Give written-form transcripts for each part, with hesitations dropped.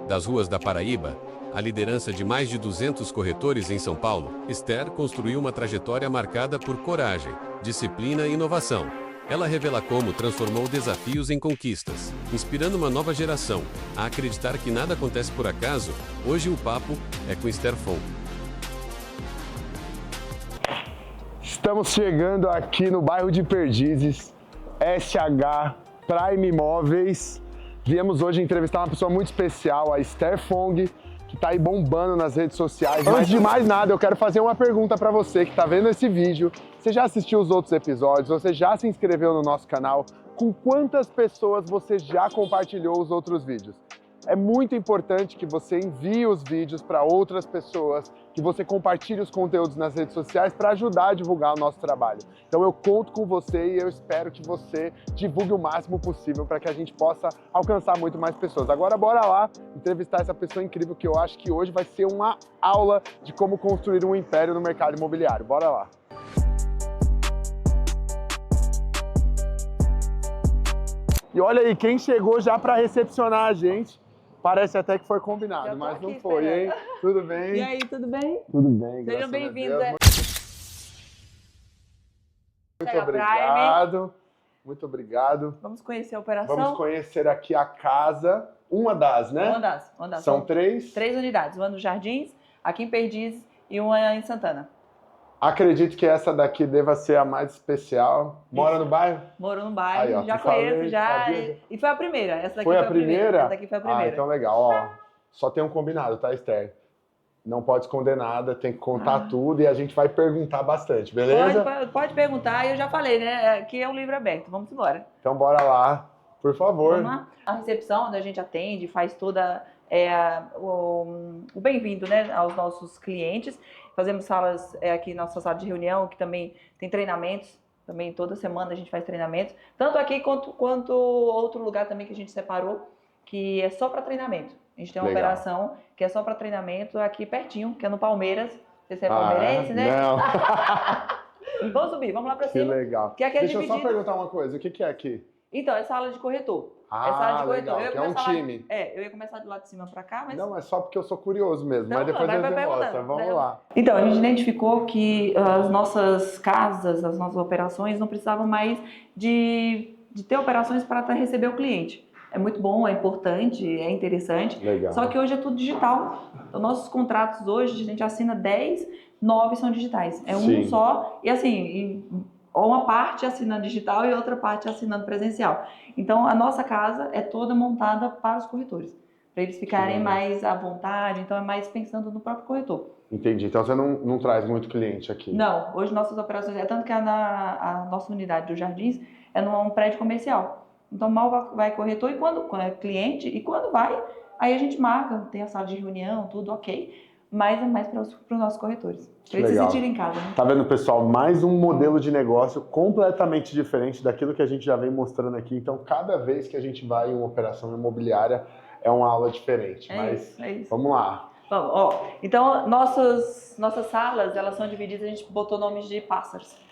Das ruas da Paraíba, a liderança de mais de 200 corretores em São Paulo, Esther construiu uma trajetória marcada por coragem, disciplina e inovação. Ela revela como transformou desafios em conquistas, inspirando uma nova geração a acreditar que nada acontece por acaso. Hoje o papo é com Esther Fong. Estamos chegando aqui no bairro de Perdizes, SH Prime Imóveis. Viemos hoje entrevistar uma pessoa muito especial, a Esther Fong, que está aí bombando nas redes sociais. Antes de mais nada, eu quero fazer uma pergunta para você que está vendo esse vídeo. Você já assistiu os outros episódios? Você já se inscreveu no nosso canal? Com quantas pessoas você já compartilhou os outros vídeos? É muito importante que você envie os vídeos para outras pessoas, que você compartilhe os conteúdos nas redes sociais para ajudar a divulgar o nosso trabalho. Então eu conto com você e eu espero que você divulgue o máximo possível para que a gente possa alcançar muito mais pessoas. Agora bora lá entrevistar essa pessoa incrível que eu acho que hoje vai ser uma aula de como construir um império no mercado imobiliário. Bora lá! E olha aí, quem chegou já para recepcionar a gente. Parece até que foi combinado, mas não foi, hein? Tudo bem? E aí, tudo bem? Tudo bem, Sejam bem-vindos. Muito obrigado. Muito obrigado. Vamos conhecer a operação? Vamos conhecer aqui a casa, uma das, né? Uma das. São três? 3 unidades, uma nos Jardins, aqui em Perdizes e uma em Santana. Acredito que essa daqui deva ser a mais especial. Mora no bairro? Morou no bairro, Aí, ó, já falei, conheço, já. sabia. E foi a primeira. Essa daqui Foi a primeira? Essa daqui foi a primeira. Ah, então legal. Ó, só tem um combinado, tá, Esther? Não pode esconder nada, tem que contar tudo e a gente vai perguntar bastante, beleza? Pode perguntar, e eu já falei, né? Aqui é um livro aberto. Vamos embora. Então bora lá, por favor. Vamos lá. A recepção, onde a gente atende, faz toda o bem-vindo, né, aos nossos clientes. Fazemos salas aqui, nossa sala de reunião, que também tem treinamentos. Também toda semana a gente faz treinamentos. Tanto aqui quanto outro lugar também que a gente separou, que é só para treinamento. A gente tem uma operação que é só para treinamento aqui pertinho, que é no Palmeiras. Você é palmeirense, né? Não. Vamos subir, vamos lá para cima. Que legal. Que aqui é Deixa eu dividido. só perguntar uma coisa, o que é aqui? Então, é sala de corretor. Ah, é sala de corretor. legal, que é um time. Eu ia começar de lá de cima para cá, mas... Não, é só porque eu sou curioso mesmo, Não, mas depois vai a gente mostra. perguntando. Vamos lá. Então, a gente identificou que as nossas casas, as nossas operações não precisavam mais de ter operações para receber o cliente. É muito bom, é importante, é interessante. Legal. Só que hoje é tudo digital. Então, nossos contratos hoje, a gente assina 10, 9 são digitais. É um só. E assim, uma parte assinando digital e outra parte assinando presencial. Então, a nossa casa é toda montada para os corretores. Para eles ficarem mais à vontade. Então, é mais pensando no próprio corretor. Entendi. Então, você não traz muito cliente aqui? Não. Hoje, nossas operações... É tanto que a nossa unidade do Jardins é num prédio comercial. Então, mal vai corretor e quando é cliente, e quando vai, aí a gente marca, tem a sala de reunião, tudo ok, mas é mais para os nossos corretores. Para eles se sentirem em casa. Né? Tá vendo, pessoal? Mais um modelo de negócio completamente diferente daquilo que a gente já vem mostrando aqui. Então, cada vez que a gente vai em uma operação imobiliária, é uma aula diferente. É isso. Vamos lá. Vamos, ó. Então, nossas salas, elas são divididas, a gente botou nomes de pássaros.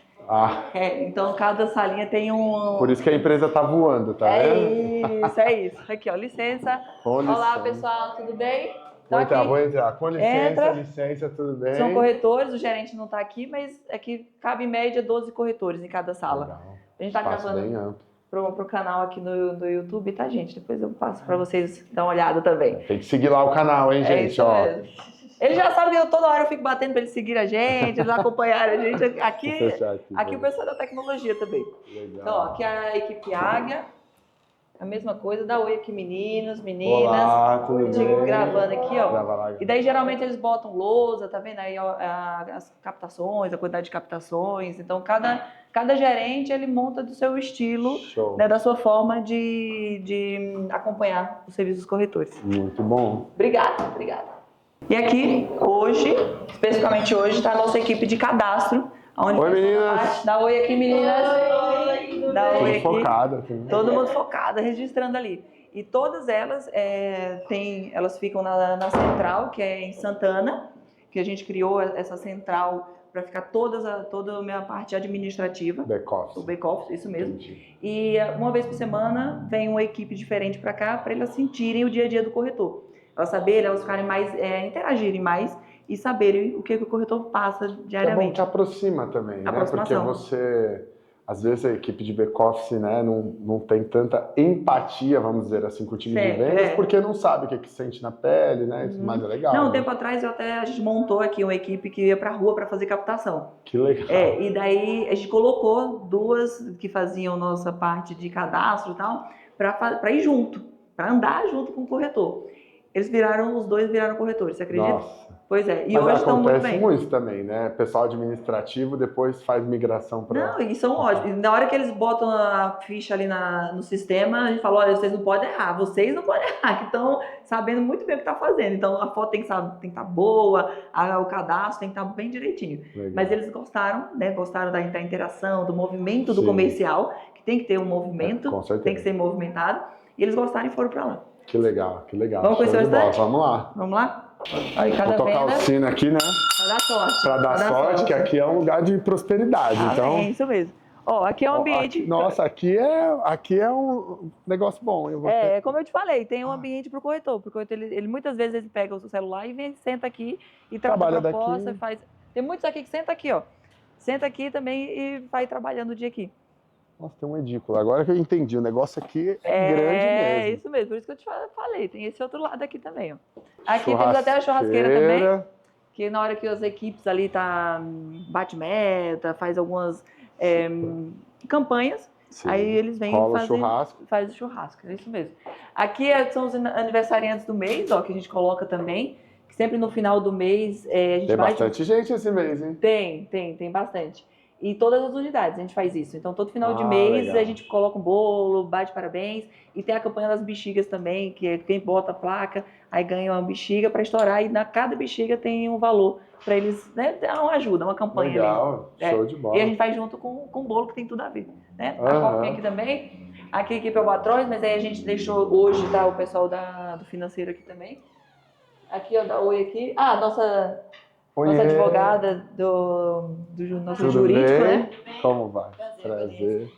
Então cada salinha tem um... Por isso que a empresa tá voando, tá vendo? É isso. Aqui, ó, licença. Olá, pessoal, tudo bem? Vou entrar. Com licença, licença, tudo bem? São corretores, o gerente não tá aqui, mas aqui cabe em média 12 corretores em cada sala. Legal. A gente tá gravando pro canal aqui no YouTube, tá, gente? Depois eu passo pra vocês dar uma olhada também. Tem que seguir lá o canal, hein, gente? Ó. Ele já sabe que toda hora eu fico batendo para eles seguirem a gente, eles acompanharem a gente. Aqui o pessoal da tecnologia também. Legal. Então, ó, aqui é a equipe Águia. A mesma coisa, dá oi aqui, meninos, meninas. Olá, tudo bem? Gravando aqui, ó. E daí, geralmente, eles botam lousa, tá vendo aí, ó, as captações, a quantidade de captações. Então, cada gerente, ele monta do seu estilo, né, da sua forma de acompanhar os serviços dos corretores. Muito bom. Obrigada. E aqui, hoje, especificamente hoje, está a nossa equipe de cadastro. Oi, meninas! Dá oi aqui, meninas! Dá oi aqui. Focada. Todo mundo focado, registrando ali. E todas elas, elas ficam na central, que é em Santana, que a gente criou essa central para ficar toda a minha parte administrativa. Back-office. O back-office, isso mesmo. Entendi. E uma vez por semana vem uma equipe diferente para cá, para elas sentirem o dia a dia do corretor. Elas saberem, elas ficarem mais, interagirem mais e saberem o que o corretor passa É bom diariamente. que aproxima também, né? Porque Aproximação. você, às vezes a equipe de back-office, né, não tem tanta empatia, vamos dizer assim, com o time de Certo, vendas, é. porque não sabe o que sente na pele, né? Mas é legal. Não, um né? tempo atrás a gente montou aqui uma equipe que ia pra rua para fazer captação. Que legal. E daí a gente colocou duas que faziam nossa parte de cadastro e tal, para ir junto, para andar junto com o corretor. Os dois viraram corretores, você acredita? Nossa. Pois é, e Mas hoje estão muito acontece bem. muito também, né? Pessoal administrativo depois faz migração para... Não, e são ótimos. E na hora que eles botam a ficha ali no sistema, a gente fala, olha, vocês não podem errar, vocês não podem errar, que estão sabendo muito bem o que está fazendo. Então a foto tem que estar boa, o cadastro tem que estar bem direitinho. Legal. Mas eles gostaram, né? Gostaram da interação, do movimento do Sim. comercial, que tem que ter um movimento, Com certeza. tem que ser movimentado. E eles gostaram e foram para lá. Que legal, que legal. Vamos conhecer Show o de bola. restante? Vamos lá. Vamos lá? Aí cada Vou tocar venda o sino aqui, né? vai dar sorte. Para dar sorte, que aqui é um lugar de prosperidade. Então, Isso mesmo. Ó, aqui é um ambiente... nossa, aqui é um negócio bom. Eu vou Como eu te falei, tem um ambiente para o corretor. Porque o corretor, ele muitas vezes ele pega o celular e vem, senta aqui e trabalha a proposta. daqui. Faz... Tem muitos aqui que senta aqui, ó. Senta aqui também e vai trabalhando o dia aqui. Nossa, tem um edículo. Agora que eu entendi, o negócio aqui é grande mesmo. É isso mesmo, por isso que eu te falei. Tem esse outro lado aqui também, ó. Aqui temos até a churrasqueira também. Que na hora que as equipes ali bate meta, faz algumas campanhas, Sim. aí eles vêm Rola fazer churrasco. faz o churrasco, é isso mesmo. Aqui são os aniversariantes do mês, ó, que a gente coloca também, que sempre no final do mês a gente Tem vai... bastante gente esse mês, hein? Tem bastante. E todas as unidades a gente faz isso. Então, todo final de Ah, mês legal. a gente coloca um bolo, bate parabéns. E tem a campanha das bexigas também, que é quem bota a placa, aí ganha uma bexiga para estourar. E cada bexiga tem um valor para eles, né? Dar uma ajuda, uma campanha. Legal, ali. show de bola. E a gente faz junto com o bolo, que tem tudo a ver. Né? A Aham. copinha aqui também. Aqui a equipe é o Albatroz, mas aí a gente deixou hoje, tá? O pessoal do financeiro aqui também. Aqui, ó, da Oi aqui. Ah, nossa advogada do nosso Tudo jurídico, bem? né? Como vai? Prazer.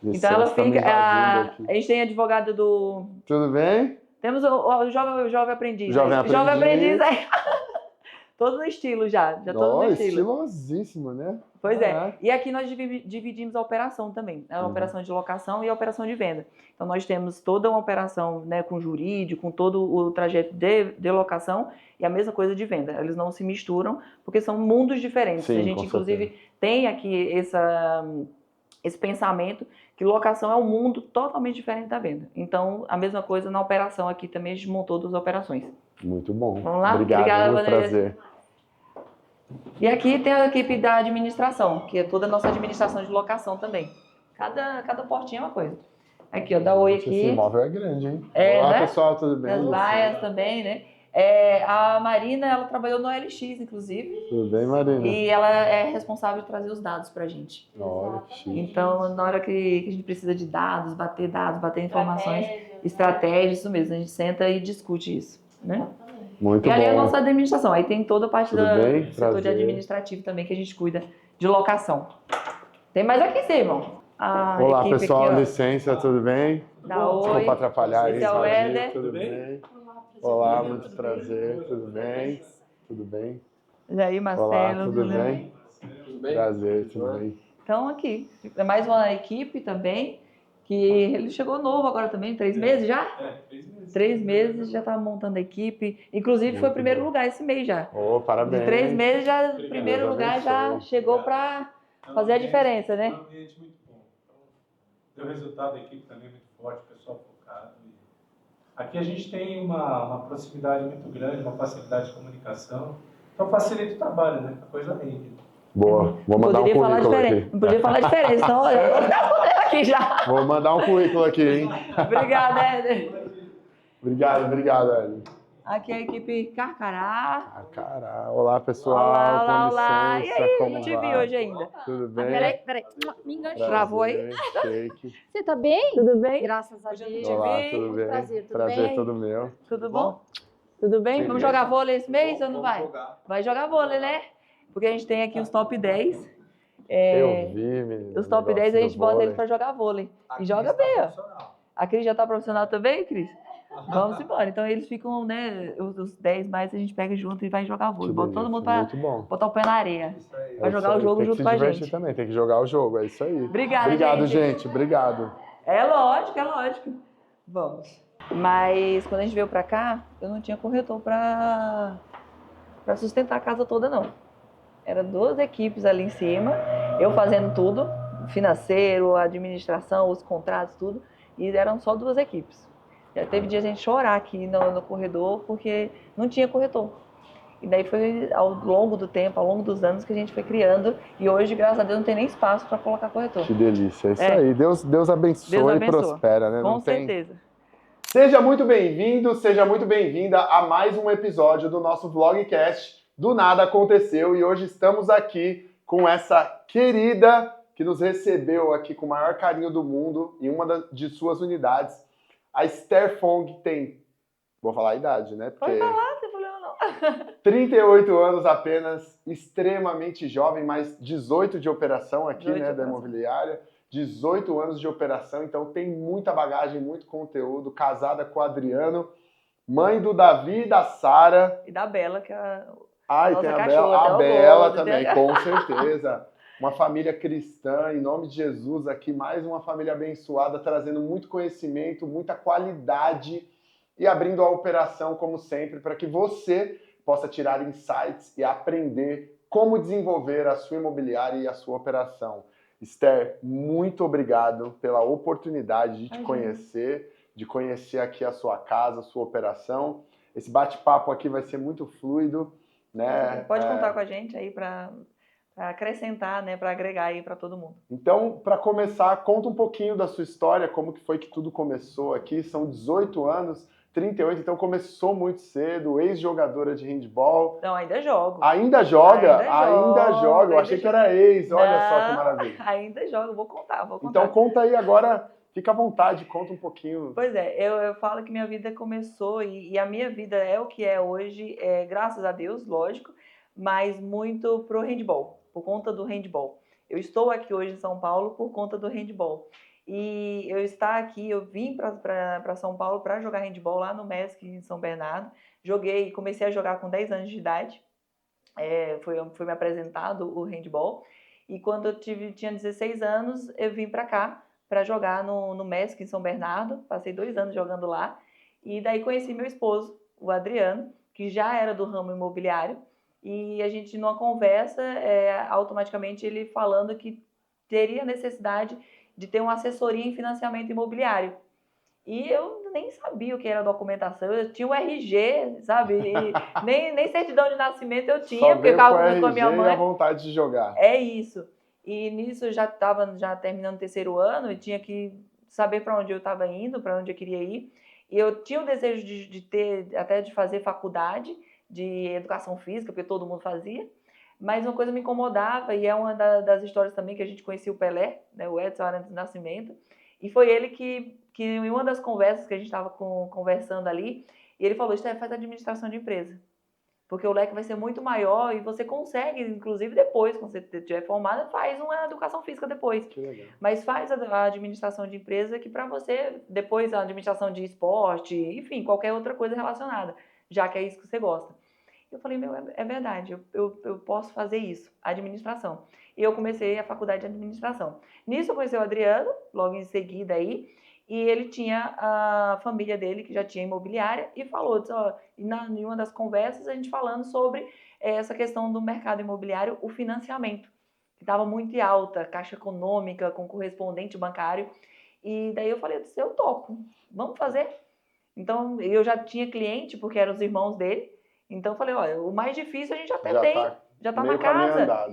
Então ela Licença, fica. tá me invadindo aqui. A gente tem advogado do. Tudo bem? Temos o jovem aprendiz. Jovem aí. aprendiz. Jovem aprendiz aí. Todo no estilo já todo no estilo. Estilosíssimo, né? Pois Caraca. é. E aqui nós dividimos a operação também. A operação de locação e a operação de venda. Então nós temos toda uma operação, né, com jurídico, com todo o trajeto de locação e a mesma coisa de venda. Eles não se misturam porque são mundos diferentes. Sim, a gente, com inclusive, certeza. tem aqui esse pensamento que locação é um mundo totalmente diferente da venda. Então, a mesma coisa na operação aqui também, a gente montou duas operações. Muito bom. Vamos lá? Obrigado, Obrigada, muito Vanessa. prazer. E aqui tem a equipe da administração, que é toda a nossa administração de locação também. Cada portinha é uma coisa. Aqui, ó, da Oi aqui. Esse imóvel é grande, hein? É, Olá, né? pessoal, tudo bem? As baias também, né? A Marina, ela trabalhou no LX, inclusive. Tudo bem, Marina? E ela é responsável de trazer os dados pra gente. Olha, que chique. Então, na hora que a gente precisa de dados, bater informações, estratégias, isso mesmo. A gente senta e discute isso, né? Muito E ali é a bom. nossa administração. Aí tem toda a parte Tudo bem? do setor de Prazer. administrativo também, que a gente cuida de locação. Tem mais aqui, sim, irmão. A Olá, equipe pessoal, aqui, ó, licença, tudo bem? da Oi. Desculpa atrapalhar aí. Esse é o Valdir, Éder. Tudo bem? Olá, muito prazer, tudo bem? Tudo bem? E aí, Olá, Marcelo. tudo bem? Prazer, tudo bem? Então, aqui. É mais uma equipe também, que ele chegou novo agora também, 3 meses já? 3 meses. 3 meses já tá montando a equipe. Inclusive, foi o primeiro lugar esse mês já. Ô, parabéns. De 3 meses, já, Obrigado. primeiro Deus lugar já abençoe. chegou para fazer a diferença, né? É um ambiente muito bom. Então, deu resultado, a equipe também é muito forte, o pessoal focado. Aqui a gente tem uma proximidade muito grande, uma facilidade de comunicação. Então facilita o trabalho, né? A coisa rende. Boa, vou mandar um Poderia falar currículo diferente. aqui. Não podia falar diferente, senão eu tava aqui já. Vou mandar um currículo aqui, hein? Obrigada, Éder. Obrigado, Hélio. Aqui é a equipe Carcará. Ah, cara. Olá, pessoal. Olá, com olá. E licença, aí, como não te vai? vi hoje ainda. Tudo bem? Peraí, me enganchou. Travou aí? Prazer, shake. Você tá bem? Tudo bem? Graças a Hoje eu não Deus. te Olá, vi. tudo Muito bem? prazer, tudo Prazer bem? todo meu. Tudo bom? Tudo bem? Vamos jogar vôlei esse mês ou não vai? Vai jogar vôlei, né? Porque a gente tem aqui os top 10. Eu vi, menino. Os top o negócio 10 a gente do bota vôlei. eles pra jogar vôlei. E joga bem, ó. A Cris já tá profissional também, Cris? Vamos embora. Então eles ficam, né, os 10 mais a gente pega junto e vai jogar vôlei. Que Bota todo mundo delícia, pra muito bom. botar o pé na areia. Vai É jogar isso o aí, jogo tem que junto se com a divertir gente. também, tem que jogar o jogo, é isso aí. Obrigada, Obrigado, gente. gente. Obrigado. É lógico, é lógico. Vamos. Mas quando a gente veio pra cá, eu não tinha corretor pra sustentar a casa toda, não. Era 2 equipes ali em cima, eu fazendo tudo, financeiro, administração, os contratos, tudo, e eram só 2 equipes. Já teve dia a gente chorar aqui no corredor, porque não tinha corretor. E daí foi ao longo do tempo, ao longo dos anos que a gente foi criando, e hoje, graças a Deus, não tem nem espaço para colocar corretor. Que delícia, é isso É. aí. Deus abençoe Deus e abençoe. prospera, né? Com Não tem... certeza. Seja muito bem-vindo, seja muito bem-vinda a mais um episódio do nosso Vlogcast Do Nada Aconteceu. E hoje estamos aqui com essa querida que nos recebeu aqui com o maior carinho do mundo em uma de suas unidades. A Esther Fong tem, vou falar a idade, né? Porque Pode falar, não tem problema não. 38 anos apenas, extremamente jovem, mas 18 de operação aqui, 18 né, de da operação. imobiliária. 18 anos de operação, então tem muita bagagem, muito conteúdo, casada com o Adriano, mãe do Davi e da Sara. E da Bela, que é a Ah, e nossa tem a cachorra, até Bela, o a Bela Gold, também, tem a- com certeza. Uma família cristã, em nome de Jesus, aqui mais uma família abençoada, trazendo muito conhecimento, muita qualidade e abrindo a operação, como sempre, para que você possa tirar insights e aprender como desenvolver a sua imobiliária e a sua operação. Esther, muito obrigado pela oportunidade de te conhecer, de conhecer aqui a sua casa, a sua operação. Esse bate-papo aqui vai ser muito fluido, né? Pode contar com a gente aí para acrescentar, né, para agregar aí para todo mundo. Então, para começar, conta um pouquinho da sua história, como que foi que tudo começou aqui. São 18 anos, 38, então começou muito cedo, ex-jogadora de handball. Não, ainda jogo. Ainda joga? Ainda jogo, Eu achei que era ex, olha só que Não, maravilha. Ainda jogo, vou contar. Então conta aí agora, fica à vontade, conta um pouquinho. Pois é, eu falo que minha vida começou e a minha vida é o que é hoje, graças a Deus, lógico, mas muito pro handball, por conta do handball. Eu estou aqui hoje em São Paulo por conta do handball. E eu estar aqui, eu vim para São Paulo para jogar handball lá no MESC em São Bernardo. Joguei, comecei a jogar com 10 anos de idade. Foi me apresentado o handball. E quando eu tinha 16 anos, eu vim para cá para jogar no MESC em São Bernardo. Passei 2 anos jogando lá. E daí conheci meu esposo, o Adriano, que já era do ramo imobiliário. E a gente, numa conversa, automaticamente ele falando que teria necessidade de ter uma assessoria em financiamento imobiliário. E eu nem sabia o que era documentação, eu tinha o RG, sabe? E nem certidão de nascimento eu tinha, Só porque eu veio com ficava o com a minha RG e a mãe. vontade de jogar. É isso. E nisso eu já estava terminando o 3º ano e tinha que saber para onde eu estava indo, para onde eu queria ir. E eu tinha o desejo de ter, até de fazer faculdade de educação física, porque todo mundo fazia. Mas uma coisa me incomodava, e é uma das histórias também que a gente conhecia o Pelé, né, o Edson Arantes do Nascimento. E foi ele que em uma das conversas que a gente estava conversando ali, e ele falou, Esther, faz administração de empresa. Porque o leque vai ser muito maior e você consegue, inclusive depois, quando você estiver formada, faz uma educação física depois. Que legal. Mas faz a administração de empresa que para você, depois a administração de esporte, enfim, qualquer outra coisa relacionada, já que é isso que você gosta. Eu falei, é verdade, eu posso fazer isso, administração. E eu comecei a faculdade de administração. Nisso eu conheci o Adriano, logo em seguida aí, e ele tinha a família dele, que já tinha imobiliária, e falou, em uma das conversas, a gente falando sobre essa questão do mercado imobiliário, o financiamento, que estava muito alta, caixa econômica, com correspondente bancário. E daí eu falei, eu topo, vamos fazer. Então, eu já tinha cliente, porque eram os irmãos dele. Então, eu falei, olha, o mais difícil a gente até tem, já tá na casa.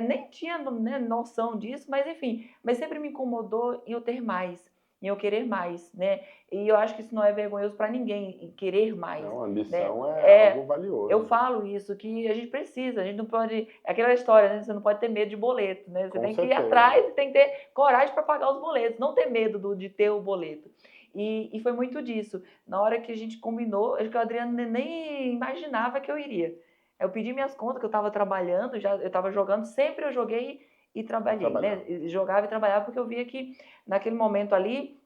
Nem tinha, né, noção disso, mas enfim. Mas sempre me incomodou em eu ter mais, em eu querer mais, né? E eu acho que isso não é vergonhoso para ninguém, querer mais. Não, a ambição né? é algo valioso. Eu falo isso, que a gente precisa, a gente não pode... Aquela história, né? Você não pode ter medo de boleto, né? Você tem que ir atrás e tem que ter coragem para pagar os boletos, não ter medo de ter o boleto. E foi muito disso. Na hora que a gente combinou, acho que o Adriano nem imaginava que eu iria. Eu pedi minhas contas, que eu estava trabalhando, eu estava jogando, sempre eu joguei e trabalhei, né? Jogava e trabalhava, porque eu via que naquele momento ali,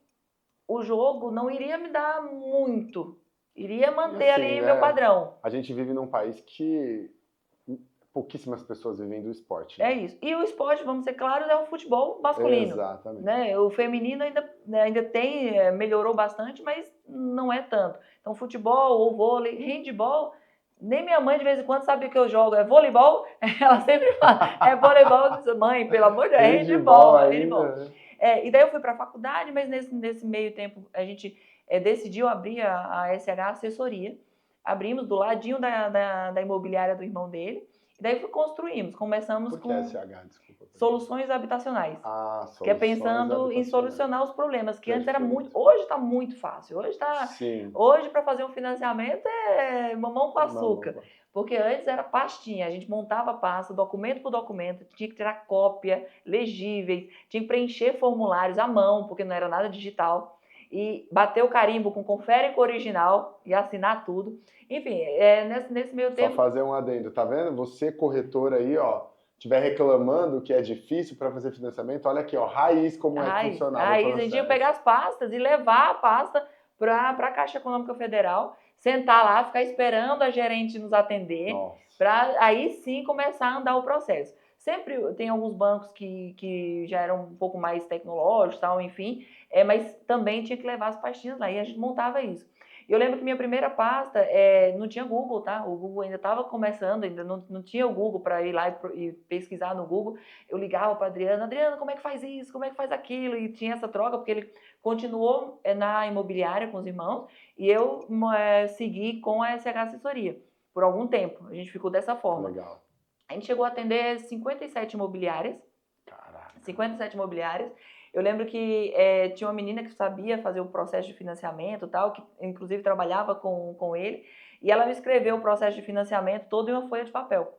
o jogo não iria me dar muito. Iria manter assim, ali né? meu padrão. A gente vive num país que pouquíssimas pessoas vivem do esporte. É Né? isso. E o esporte, vamos ser claros, é o futebol masculino. Exatamente. Né? O feminino ainda tem, melhorou bastante, mas não é tanto. Então, futebol ou vôlei, handball, nem minha mãe de vez em quando sabe o que eu jogo. É voleibol? Ela sempre fala, é voleibol. Eu disse, mãe, pelo amor de Deus, é handball, é handball. Né? E daí eu fui para a faculdade, mas nesse meio tempo a gente decidiu abrir a SH Assessoria. Abrimos do ladinho da imobiliária do irmão dele. E daí construímos, começamos Por que com SH? Desculpa. soluções habitacionais. Soluções Que é pensando em solucionar os problemas, que antes era muito... Hoje está muito fácil. Hoje para fazer um financiamento é mamão com açúcar. Porque antes era pastinha, a gente montava a pasta, documento por documento, tinha que tirar cópia, legíveis, tinha que preencher formulários à mão, porque não era nada digital, e bater o carimbo com confere com original e assinar tudo. Enfim, nesse meio tempo... Só fazer um adendo, tá vendo? Você, corretor aí, ó, estiver reclamando que é difícil para fazer financiamento, olha aqui, ó, raiz como é que funcionava o processo. A gente tinha que pegar as pastas e levar a pasta para a Caixa Econômica Federal, sentar lá, ficar esperando a gerente nos atender, para aí sim começar a andar o processo. Sempre tem alguns bancos que já eram um pouco mais tecnológicos, tal, enfim, mas também tinha que levar as pastinhas lá e a gente montava isso. E eu lembro que minha primeira pasta não tinha Google, tá? O Google ainda estava começando, ainda não tinha o Google para ir lá e pesquisar no Google. Eu ligava para Adriano, como é que faz isso? Como é que faz aquilo? E tinha essa troca, porque ele continuou na imobiliária com os irmãos e eu segui com a SH Assessoria por algum tempo. A gente ficou dessa forma. Legal. A gente chegou a atender 57 imobiliárias. Caraca. 57 imobiliárias. Eu lembro que tinha uma menina que sabia fazer o processo de financiamento e tal, que inclusive trabalhava com ele, e ela me escreveu o processo de financiamento todo em uma folha de papel.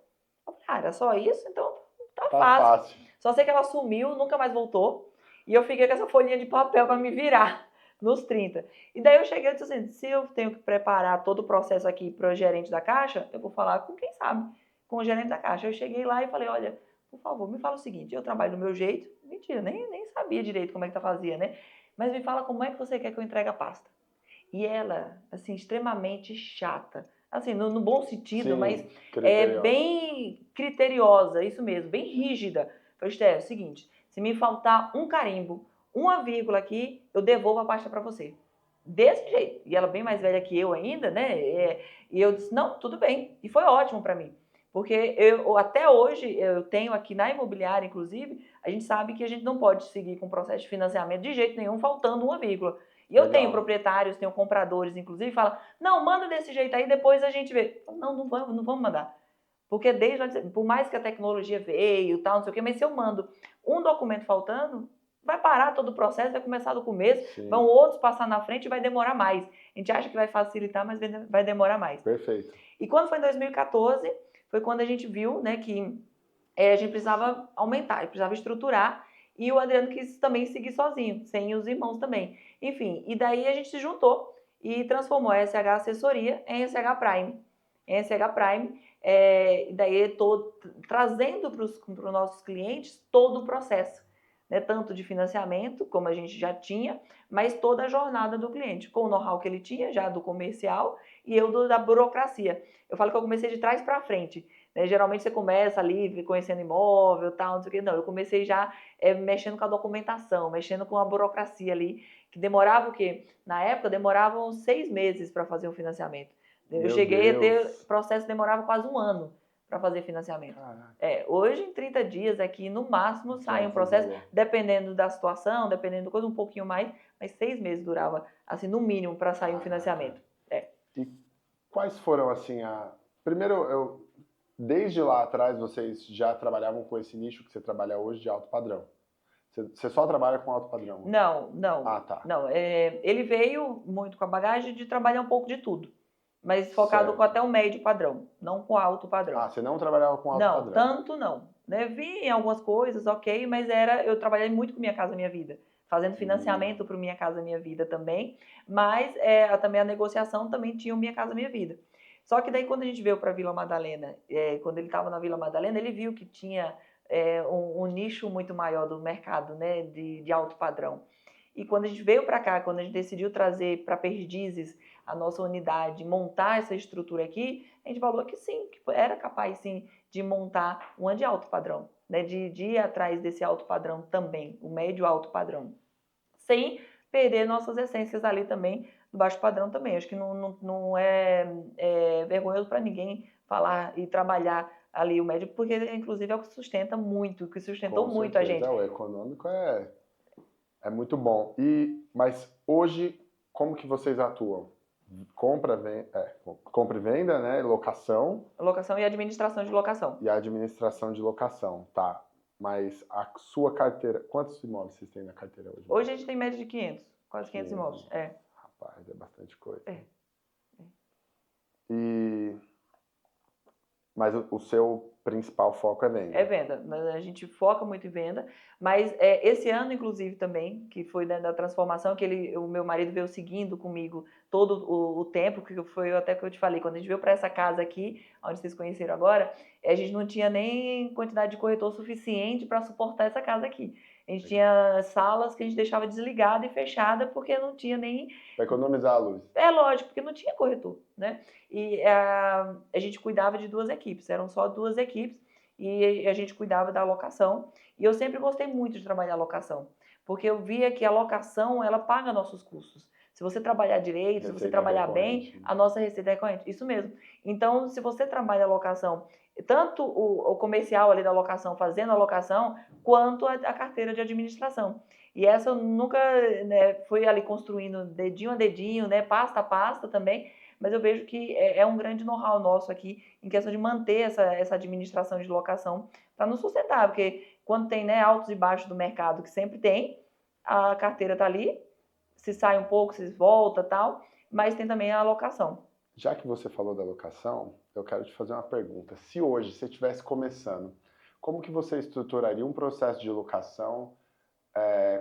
Eu falei, era só isso? Então tá fácil. Só sei que ela sumiu, nunca mais voltou, e eu fiquei com essa folhinha de papel para me virar nos 30. E daí eu cheguei e disse assim, se eu tenho que preparar todo o processo aqui para o gerente da Caixa, eu vou falar com quem sabe, com o gerente da Caixa. Eu cheguei lá e falei, olha, por favor, me fala o seguinte, eu trabalho do meu jeito, mentira, nem sabia direito como é que fazia, né? Mas me fala como é que você quer que eu entregue a pasta. E ela, assim, extremamente chata, assim, no bom sentido, sim, mas bem criteriosa, isso mesmo, bem rígida. Eu falei, Esther, é o seguinte, se me faltar um carimbo, uma vírgula aqui, eu devolvo a pasta para você. Desse jeito. E ela bem mais velha que eu ainda, né? E eu disse, não, tudo bem. E foi ótimo para mim. Porque até hoje, eu tenho aqui na imobiliária, inclusive, a gente sabe que a gente não pode seguir com o processo de financiamento de jeito nenhum, faltando uma vírgula. E eu tenho proprietários, tenho compradores, inclusive, que falam, não, manda desse jeito aí, depois a gente vê. Não vamos mandar. Porque por mais que a tecnologia veio, tal, não sei o quê, mas se eu mando um documento faltando, vai parar todo o processo, vai começar do começo, sim, vão outros passar na frente e vai demorar mais. A gente acha que vai facilitar, mas vai demorar mais. Perfeito. E quando foi em 2014... foi quando a gente viu, né, que a gente precisava aumentar, precisava estruturar, e o Adriano quis também seguir sozinho, sem os irmãos também. Enfim, e daí a gente se juntou e transformou a SH Assessoria em SH Prime. Em SH Prime, e daí trazendo para os nossos clientes todo o processo, né, tanto de financiamento, como a gente já tinha, mas toda a jornada do cliente, com o know-how que ele tinha já do comercial e eu da burocracia. Eu falo que eu comecei de trás para frente. Né? Geralmente você começa ali conhecendo imóvel, tal, não sei o quê. Não, eu comecei já mexendo com a documentação, mexendo com a burocracia ali, que demorava o quê? Na época, demoravam 6 meses para fazer um financiamento. Eu cheguei a ter... O processo demorava quase 1 ano para fazer financiamento. Hoje, em 30 dias aqui, no máximo, sai um processo, dependendo da situação, dependendo da coisa, um pouquinho mais, mas 6 meses durava, assim, no mínimo, para sair um financiamento. E quais foram, assim, Primeiro, desde lá atrás, vocês já trabalhavam com esse nicho que você trabalha hoje de alto padrão? Você só trabalha com alto padrão? Não. Ah, tá. Não, ele veio muito com a bagagem de trabalhar um pouco de tudo. Mas focado com até o médio padrão, não com alto padrão. Ah, você não trabalhava com alto padrão? Não, tanto não. Né? Vi em algumas coisas, ok, mas eu trabalhei muito com Minha Casa Minha Vida, fazendo financiamento para o Minha Casa Minha Vida também, mas também a negociação também tinha o Minha Casa Minha Vida. Só que daí quando a gente veio para Vila Madalena, quando ele estava na Vila Madalena, ele viu que tinha um nicho muito maior do mercado, né, de alto padrão. E quando a gente veio para cá, quando a gente decidiu trazer para Perdizes a nossa unidade, montar essa estrutura aqui, a gente falou que sim, que era capaz sim de montar uma de alto padrão, né? De ir atrás desse alto padrão também, o médio alto padrão, sem perder nossas essências ali também do baixo padrão também. Acho que não é vergonhoso para ninguém falar e trabalhar ali o médio, porque inclusive é o que sustenta muito, o que sustentou Com muito a certeza, gente. o econômico é muito bom. Mas hoje, como que vocês atuam? Compra e venda, né? Locação Locação e administração de locação. e a administração de locação, tá? Mas a sua carteira, quantos imóveis vocês têm na carteira hoje? Hoje a gente tem média de 500, quase 500 imóveis. Rapaz, é bastante coisa. Mas o seu principal foco é venda. É venda. A gente foca muito em venda, mas esse ano, inclusive, também, que foi da transformação, que o meu marido veio seguindo comigo todo o tempo, que foi até que eu te falei, quando a gente veio para essa casa aqui, onde vocês conheceram agora, a gente não tinha nem quantidade de corretor suficiente para suportar essa casa aqui. A gente tinha salas que a gente deixava desligada e fechada porque não tinha nem... Para economizar a luz. É lógico, porque não tinha corretor, né? E a gente cuidava de 2 equipes, eram só 2 equipes e a gente cuidava da locação. E eu sempre gostei muito de trabalhar a locação, porque eu via que a locação, ela paga nossos custos. Se você trabalhar direito, se você trabalhar bem, a nossa receita é recorrente. Isso mesmo. Então, se você trabalha a locação, tanto o comercial ali da locação, fazendo a locação, quanto a carteira de administração. E essa eu nunca, né, fui ali construindo dedinho a dedinho, né, pasta a pasta também, mas eu vejo que é um grande know-how nosso aqui em questão de manter essa administração de locação para nos sustentar, porque quando tem, né, altos e baixos do mercado, que sempre tem, a carteira está ali, se sai um pouco, se volta tal, mas tem também a alocação. Já que você falou da locação, eu quero te fazer uma pergunta. Se hoje você estivesse começando, como que você estruturaria um processo de locação?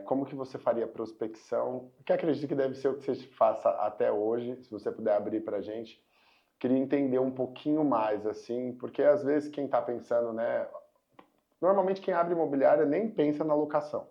Como que você faria prospecção? Que acredito que deve ser o que você faça até hoje, se você puder abrir para a gente. Queria entender um pouquinho mais, assim, porque às vezes quem está pensando, né? Normalmente quem abre imobiliária nem pensa na locação.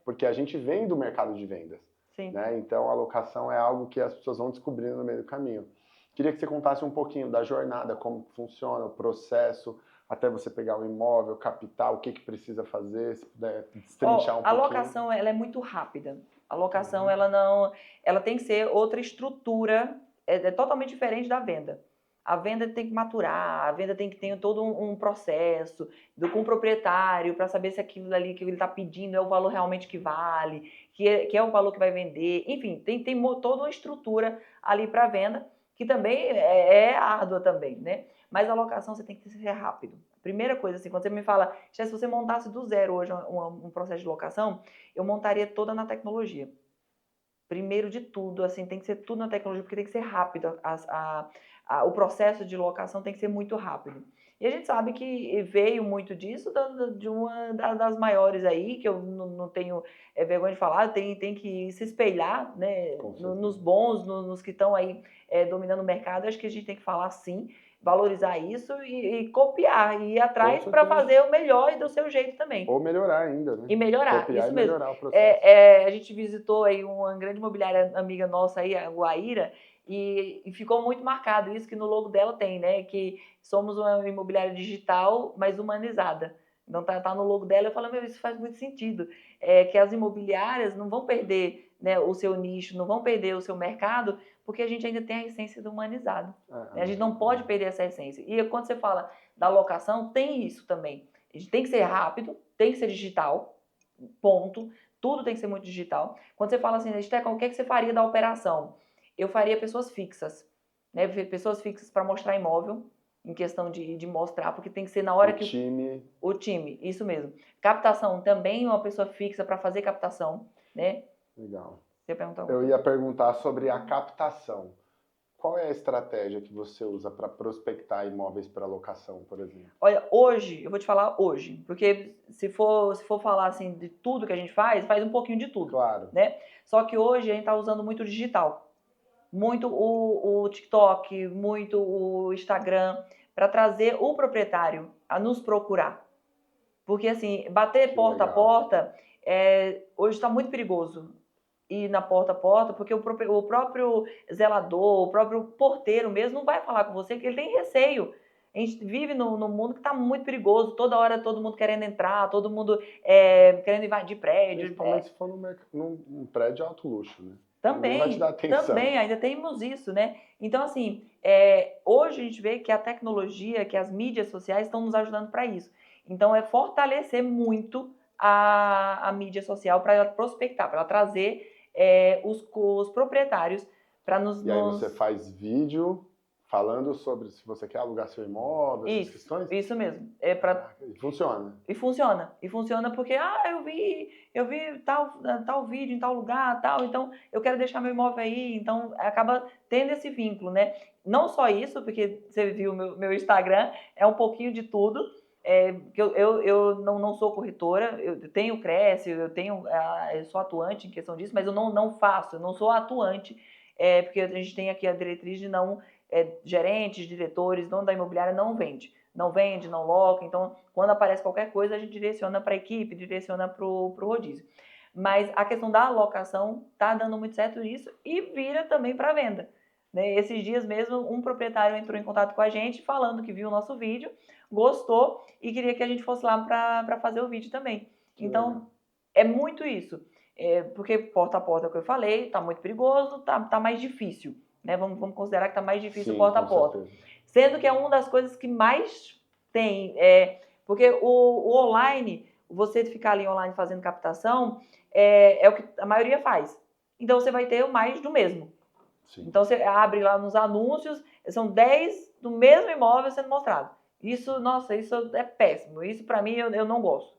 Porque a gente vem do mercado de vendas. Sim. Né? Então a locação é algo que as pessoas vão descobrindo no meio do caminho. Queria que você contasse um pouquinho da jornada, como funciona o processo, até você pegar o imóvel, capital, o que precisa fazer, se puder destrinchar um pouquinho. A locação, ela é muito rápida. A locação, ela tem que ser outra estrutura, é totalmente diferente da venda. A venda tem que maturar, a venda tem que ter todo um processo com o proprietário para saber se aquilo ali que ele está pedindo é o valor realmente que vale, que é o valor que vai vender. Enfim, tem toda uma estrutura ali para venda, que também é árdua também, né? Mas a locação você tem que ser rápido. Primeira coisa, assim, quando você me fala, se você montasse do zero hoje um processo de locação, eu montaria toda na tecnologia. Primeiro de tudo, assim, tem que ser tudo na tecnologia, porque tem que ser rápido. O processo de locação tem que ser muito rápido. E a gente sabe que veio muito disso de uma das maiores aí, que eu não tenho vergonha de falar, tem que se espelhar, né, nos bons, nos que estão aí dominando o mercado. Acho que a gente tem que falar sim, valorizar isso e copiar, e ir atrás para fazer o melhor e do seu jeito também. Ou melhorar ainda, né? E melhorar, copiar isso e mesmo. Melhorar o processo. A gente visitou aí uma grande imobiliária amiga nossa aí, a Guaíra, e ficou muito marcado isso que no logo dela tem, né? Que somos uma imobiliária digital, mas humanizada. Então tá no logo dela. Eu falo, meu, isso faz muito sentido. Que as imobiliárias não vão perder, né, o seu nicho, não vão perder o seu mercado, porque a gente ainda tem a essência do humanizado. A gente não pode perder essa essência. E quando você fala da locação, tem isso também. A gente tem que ser rápido, tem que ser digital, ponto. Tudo tem que ser muito digital. Quando você fala assim, Esteca, o que você faria da operação? Eu faria pessoas fixas, né? Pessoas fixas para mostrar imóvel, em questão de mostrar, porque tem que ser na hora que... O time, isso mesmo. Captação, também uma pessoa fixa para fazer captação, né? Legal. Você ia perguntar Eu ia perguntar sobre a captação. Qual é a estratégia que você usa para prospectar imóveis para locação, por exemplo? Olha, hoje, eu vou te falar hoje, porque se for falar assim de tudo que a gente faz um pouquinho de tudo. Claro. Né? Só que hoje a gente está usando muito o digital. Muito o TikTok, muito o Instagram, para trazer o proprietário a nos procurar. Porque, assim, bater porta a porta, hoje está muito perigoso. ir na porta a porta, porque o próprio zelador, o próprio porteiro mesmo não vai falar com você, porque ele tem receio. A gente vive num mundo que está muito perigoso, toda hora todo mundo querendo entrar, todo mundo querendo invadir prédio. Principalmente se for num prédio alto luxo, né? Também, ninguém vai te dar atenção. também, ainda temos isso, né? Então, assim, hoje a gente vê que a tecnologia, que as mídias sociais estão nos ajudando para isso. Então, é fortalecer muito a mídia social para ela prospectar, para ela trazer os proprietários para nos... E aí você faz vídeo falando sobre se você quer alugar seu imóvel, essas questões? Isso mesmo. E funciona. E funciona porque, eu vi tal vídeo em tal lugar, tal, então eu quero deixar meu imóvel aí, então acaba tendo esse vínculo, né? Não só isso, porque você viu meu Instagram, é um pouquinho de tudo, que eu não sou corretora, eu tenho Cresce, eu sou atuante em questão disso, mas eu não faço, eu não sou atuante, porque a gente tem aqui a diretriz de não, gerentes, diretores, dono da imobiliária não vende, não loca, então quando aparece qualquer coisa a gente direciona para a equipe, direciona para o rodízio. Mas a questão da alocação está dando muito certo isso e vira também para venda. Né? Esses dias mesmo um proprietário entrou em contato com a gente falando que viu o nosso vídeo, gostou e queria que a gente fosse lá para fazer o vídeo também. Então é muito isso, porque porta a porta que eu falei, está muito perigoso, tá mais difícil. Né? Vamos considerar que está mais difícil porta a porta. Sendo que é uma das coisas que mais tem, porque o online, você ficar ali online fazendo captação, é o que a maioria faz. Então você vai ter o mais do mesmo. Sim. Então você abre lá nos anúncios, são 10 do mesmo imóvel sendo mostrado. Isso, nossa, isso é péssimo. Isso para mim eu não gosto.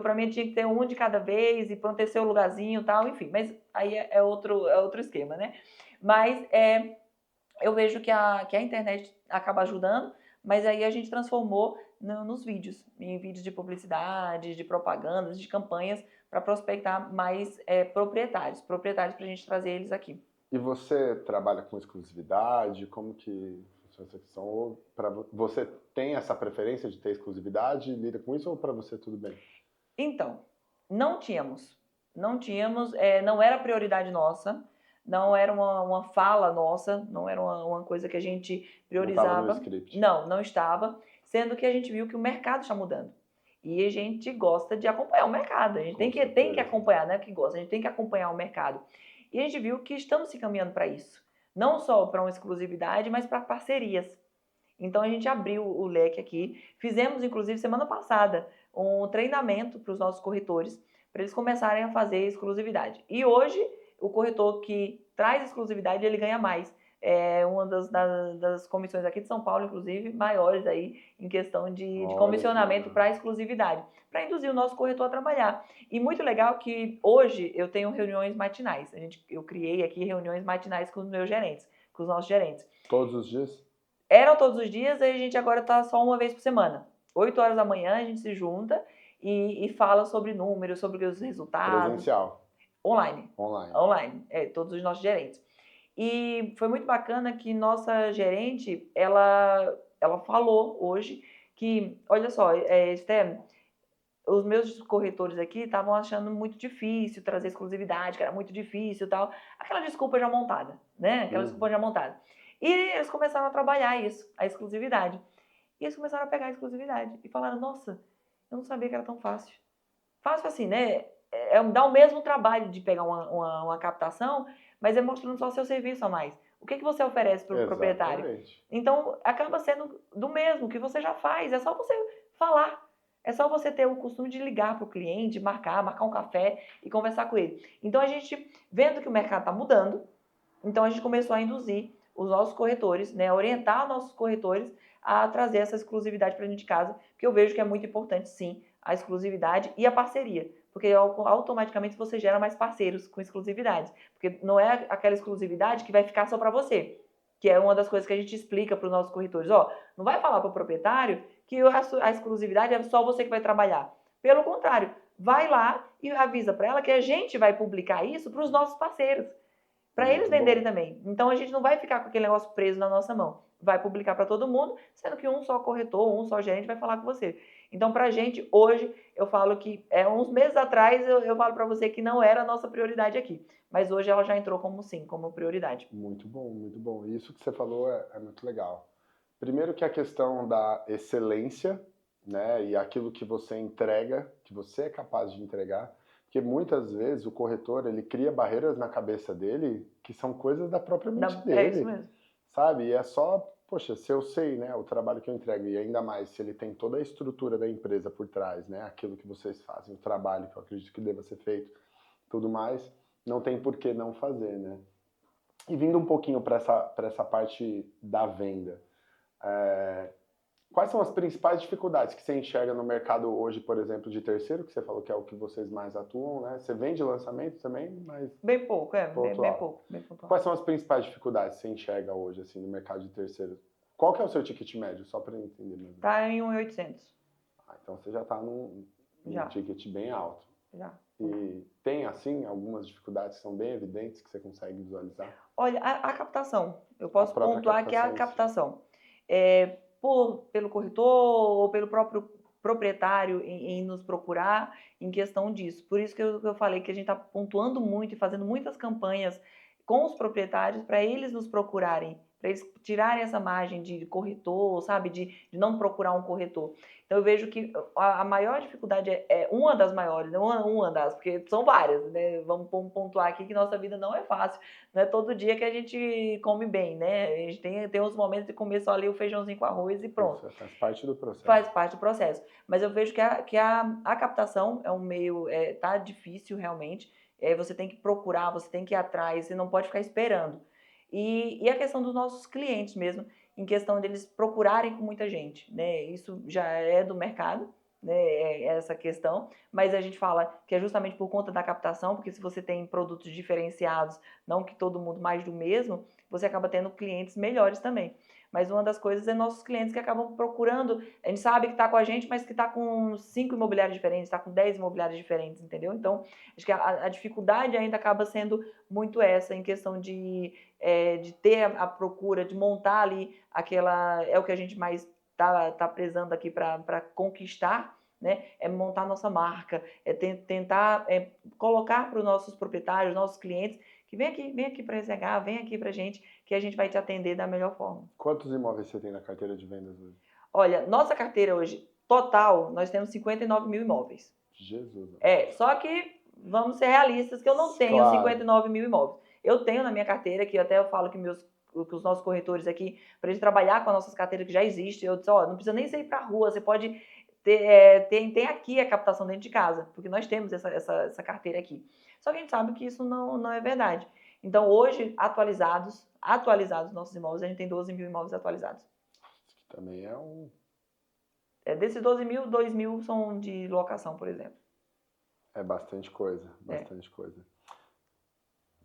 Para mim tinha que ter um de cada vez e ter seu lugarzinho e tal, enfim. Mas aí é outro esquema, né? Mas eu vejo que a internet acaba ajudando, mas aí a gente transformou nos vídeos, em vídeos de publicidade, de propagandas, de campanhas, para prospectar mais proprietários para a gente trazer eles aqui. E você trabalha com exclusividade? Como que funciona essa questão? Ou você tem essa preferência de ter exclusividade, lida com isso, ou para você tudo bem? Então, não tínhamos, não era prioridade nossa, não era uma fala nossa, não era uma coisa que a gente priorizava. Não estava no script. Não estava, sendo que a gente viu que o mercado está mudando. E a gente gosta de acompanhar o mercado, a gente tem que acompanhar, não é que gosta, a gente tem que acompanhar o mercado. E a gente viu que estamos se caminhando para isso, não só para uma exclusividade, mas para parcerias. Então a gente abriu o leque aqui, fizemos inclusive semana passada um treinamento para os nossos corretores, para eles começarem a fazer exclusividade. E hoje o corretor que traz exclusividade, ele ganha mais. É uma das comissões aqui de São Paulo, inclusive, maiores aí em questão de comissionamento para exclusividade, para induzir o nosso corretor a trabalhar. E muito legal que hoje eu tenho reuniões matinais. Eu criei aqui reuniões matinais com os meus gerentes, com os nossos gerentes. Todos os dias? Eram todos os dias, aí a gente agora está só uma vez por semana. 8 horas da manhã a gente se junta e fala sobre números, sobre os resultados. Presencial? Online. Todos os nossos gerentes. E foi muito bacana que nossa gerente, ela falou hoje que, olha só, Esther, os meus corretores aqui estavam achando muito difícil trazer exclusividade, que era muito difícil e tal. Aquela desculpa já montada, né? E eles começaram a trabalhar isso, a exclusividade. E eles começaram a pegar a exclusividade e falaram, nossa, eu não sabia que era tão fácil. Fácil assim, né? Dá o mesmo trabalho de pegar uma captação, mas é mostrando só seu serviço a mais. O que você oferece para o proprietário? Então, acaba sendo do mesmo que você já faz. É só você falar. É só você ter o costume de ligar para o cliente, marcar um café e conversar com ele. Então, a gente, vendo que o mercado está mudando, então a gente começou a induzir os nossos corretores, né, orientar nossos corretores a trazer essa exclusividade para dentro de casa, porque eu vejo que é muito importante, sim, a exclusividade e a parceria. Porque automaticamente você gera mais parceiros com exclusividades. Porque não é aquela exclusividade que vai ficar só para você. Que é uma das coisas que a gente explica para os nossos corretores. Não vai falar para o proprietário que a exclusividade é só você que vai trabalhar. Pelo contrário, vai lá e avisa para ela que a gente vai publicar isso para os nossos parceiros. Para eles venderem também. Então a gente não vai ficar com aquele negócio preso na nossa mão. vai publicar para todo mundo, sendo que um só corretor, um só gerente vai falar com você. Então, para a gente, hoje, eu falo que, uns meses atrás, eu falo para você que não era a nossa prioridade aqui. Mas hoje ela já entrou como sim, como prioridade. Muito bom, muito bom. Isso que você falou é muito legal. Primeiro que a questão da excelência, né, e aquilo que você entrega, que você é capaz de entregar, porque muitas vezes o corretor, ele cria barreiras na cabeça dele que são coisas da própria mente dele. É isso mesmo. Sabe? E é só, poxa, se eu sei, né, o trabalho que eu entrego, e ainda mais se ele tem toda a estrutura da empresa por trás, né, aquilo que vocês fazem, o trabalho que eu acredito que deva ser feito, tudo mais, não tem por que não fazer, né? E vindo um pouquinho para essa parte da venda, quais são as principais dificuldades que você enxerga no mercado hoje, por exemplo, de terceiro, que você falou que é o que vocês mais atuam, né? Você vende lançamento também, mas... Bem pouco, bem pouco. Quais são as principais dificuldades que você enxerga hoje, assim, no mercado de terceiro? Qual que é o seu ticket médio, só para eu entender mesmo? Tá em 1.800. Então você já está num ticket bem alto. Já. E tem, assim, algumas dificuldades que são bem evidentes que você consegue visualizar? Olha, a captação. Eu posso própria pontuar que é a captação, captação. Pelo corretor ou pelo próprio proprietário em nos procurar em questão disso. Por isso que eu falei que a gente está pontuando muito e fazendo muitas campanhas com os proprietários para eles nos procurarem, para eles tirarem essa margem de corretor, sabe, de não procurar um corretor. Então eu vejo que a maior dificuldade é uma das maiores, não uma das, porque são várias, né? Vamos pontuar aqui que nossa vida não é fácil, não é todo dia que a gente come bem, né? A gente tem uns momentos de comer só ali o feijãozinho com arroz e pronto. Isso, faz parte do processo. Faz parte do processo. Mas eu vejo que a captação é um meio, tá difícil realmente. Você tem que procurar, você tem que ir atrás, você não pode ficar esperando. E a questão dos nossos clientes mesmo, em questão deles procurarem com muita gente, né? Isso já é do mercado, né? Essa questão, mas a gente fala que é justamente por conta da captação, porque se você tem produtos diferenciados, não que todo mundo mais do mesmo, você acaba tendo clientes melhores também. Mas uma das coisas é nossos clientes que acabam procurando, a gente sabe que está com a gente, mas que está com 5 imobiliários diferentes, está com 10 imobiliários diferentes, entendeu? Então, acho que a dificuldade ainda acaba sendo muito essa, em questão de ter a procura, de montar ali aquela... É o que a gente mais tá prezando aqui para conquistar, né? É montar a nossa marca, tentar colocar para os nossos proprietários, nossos clientes, que vem aqui para SH, vem aqui para a gente, que a gente vai te atender da melhor forma. Quantos imóveis você tem na carteira de vendas hoje? Olha, nossa carteira hoje, total, nós temos 59 mil imóveis. Jesus. Só que vamos ser realistas, que eu não tenho 59 mil imóveis. Eu tenho na minha carteira, que até eu falo que os nossos corretores aqui, para eles trabalhar com as nossas carteiras que já existem, eu disse, não precisa nem sair para a rua, você pode tem aqui a captação dentro de casa, porque nós temos essa carteira aqui. Só que a gente sabe que isso não é verdade. Então, hoje, atualizados nossos imóveis, a gente tem 12 mil imóveis atualizados. Também é um... Desses 12 mil, 2 mil são de locação, por exemplo. É bastante coisa.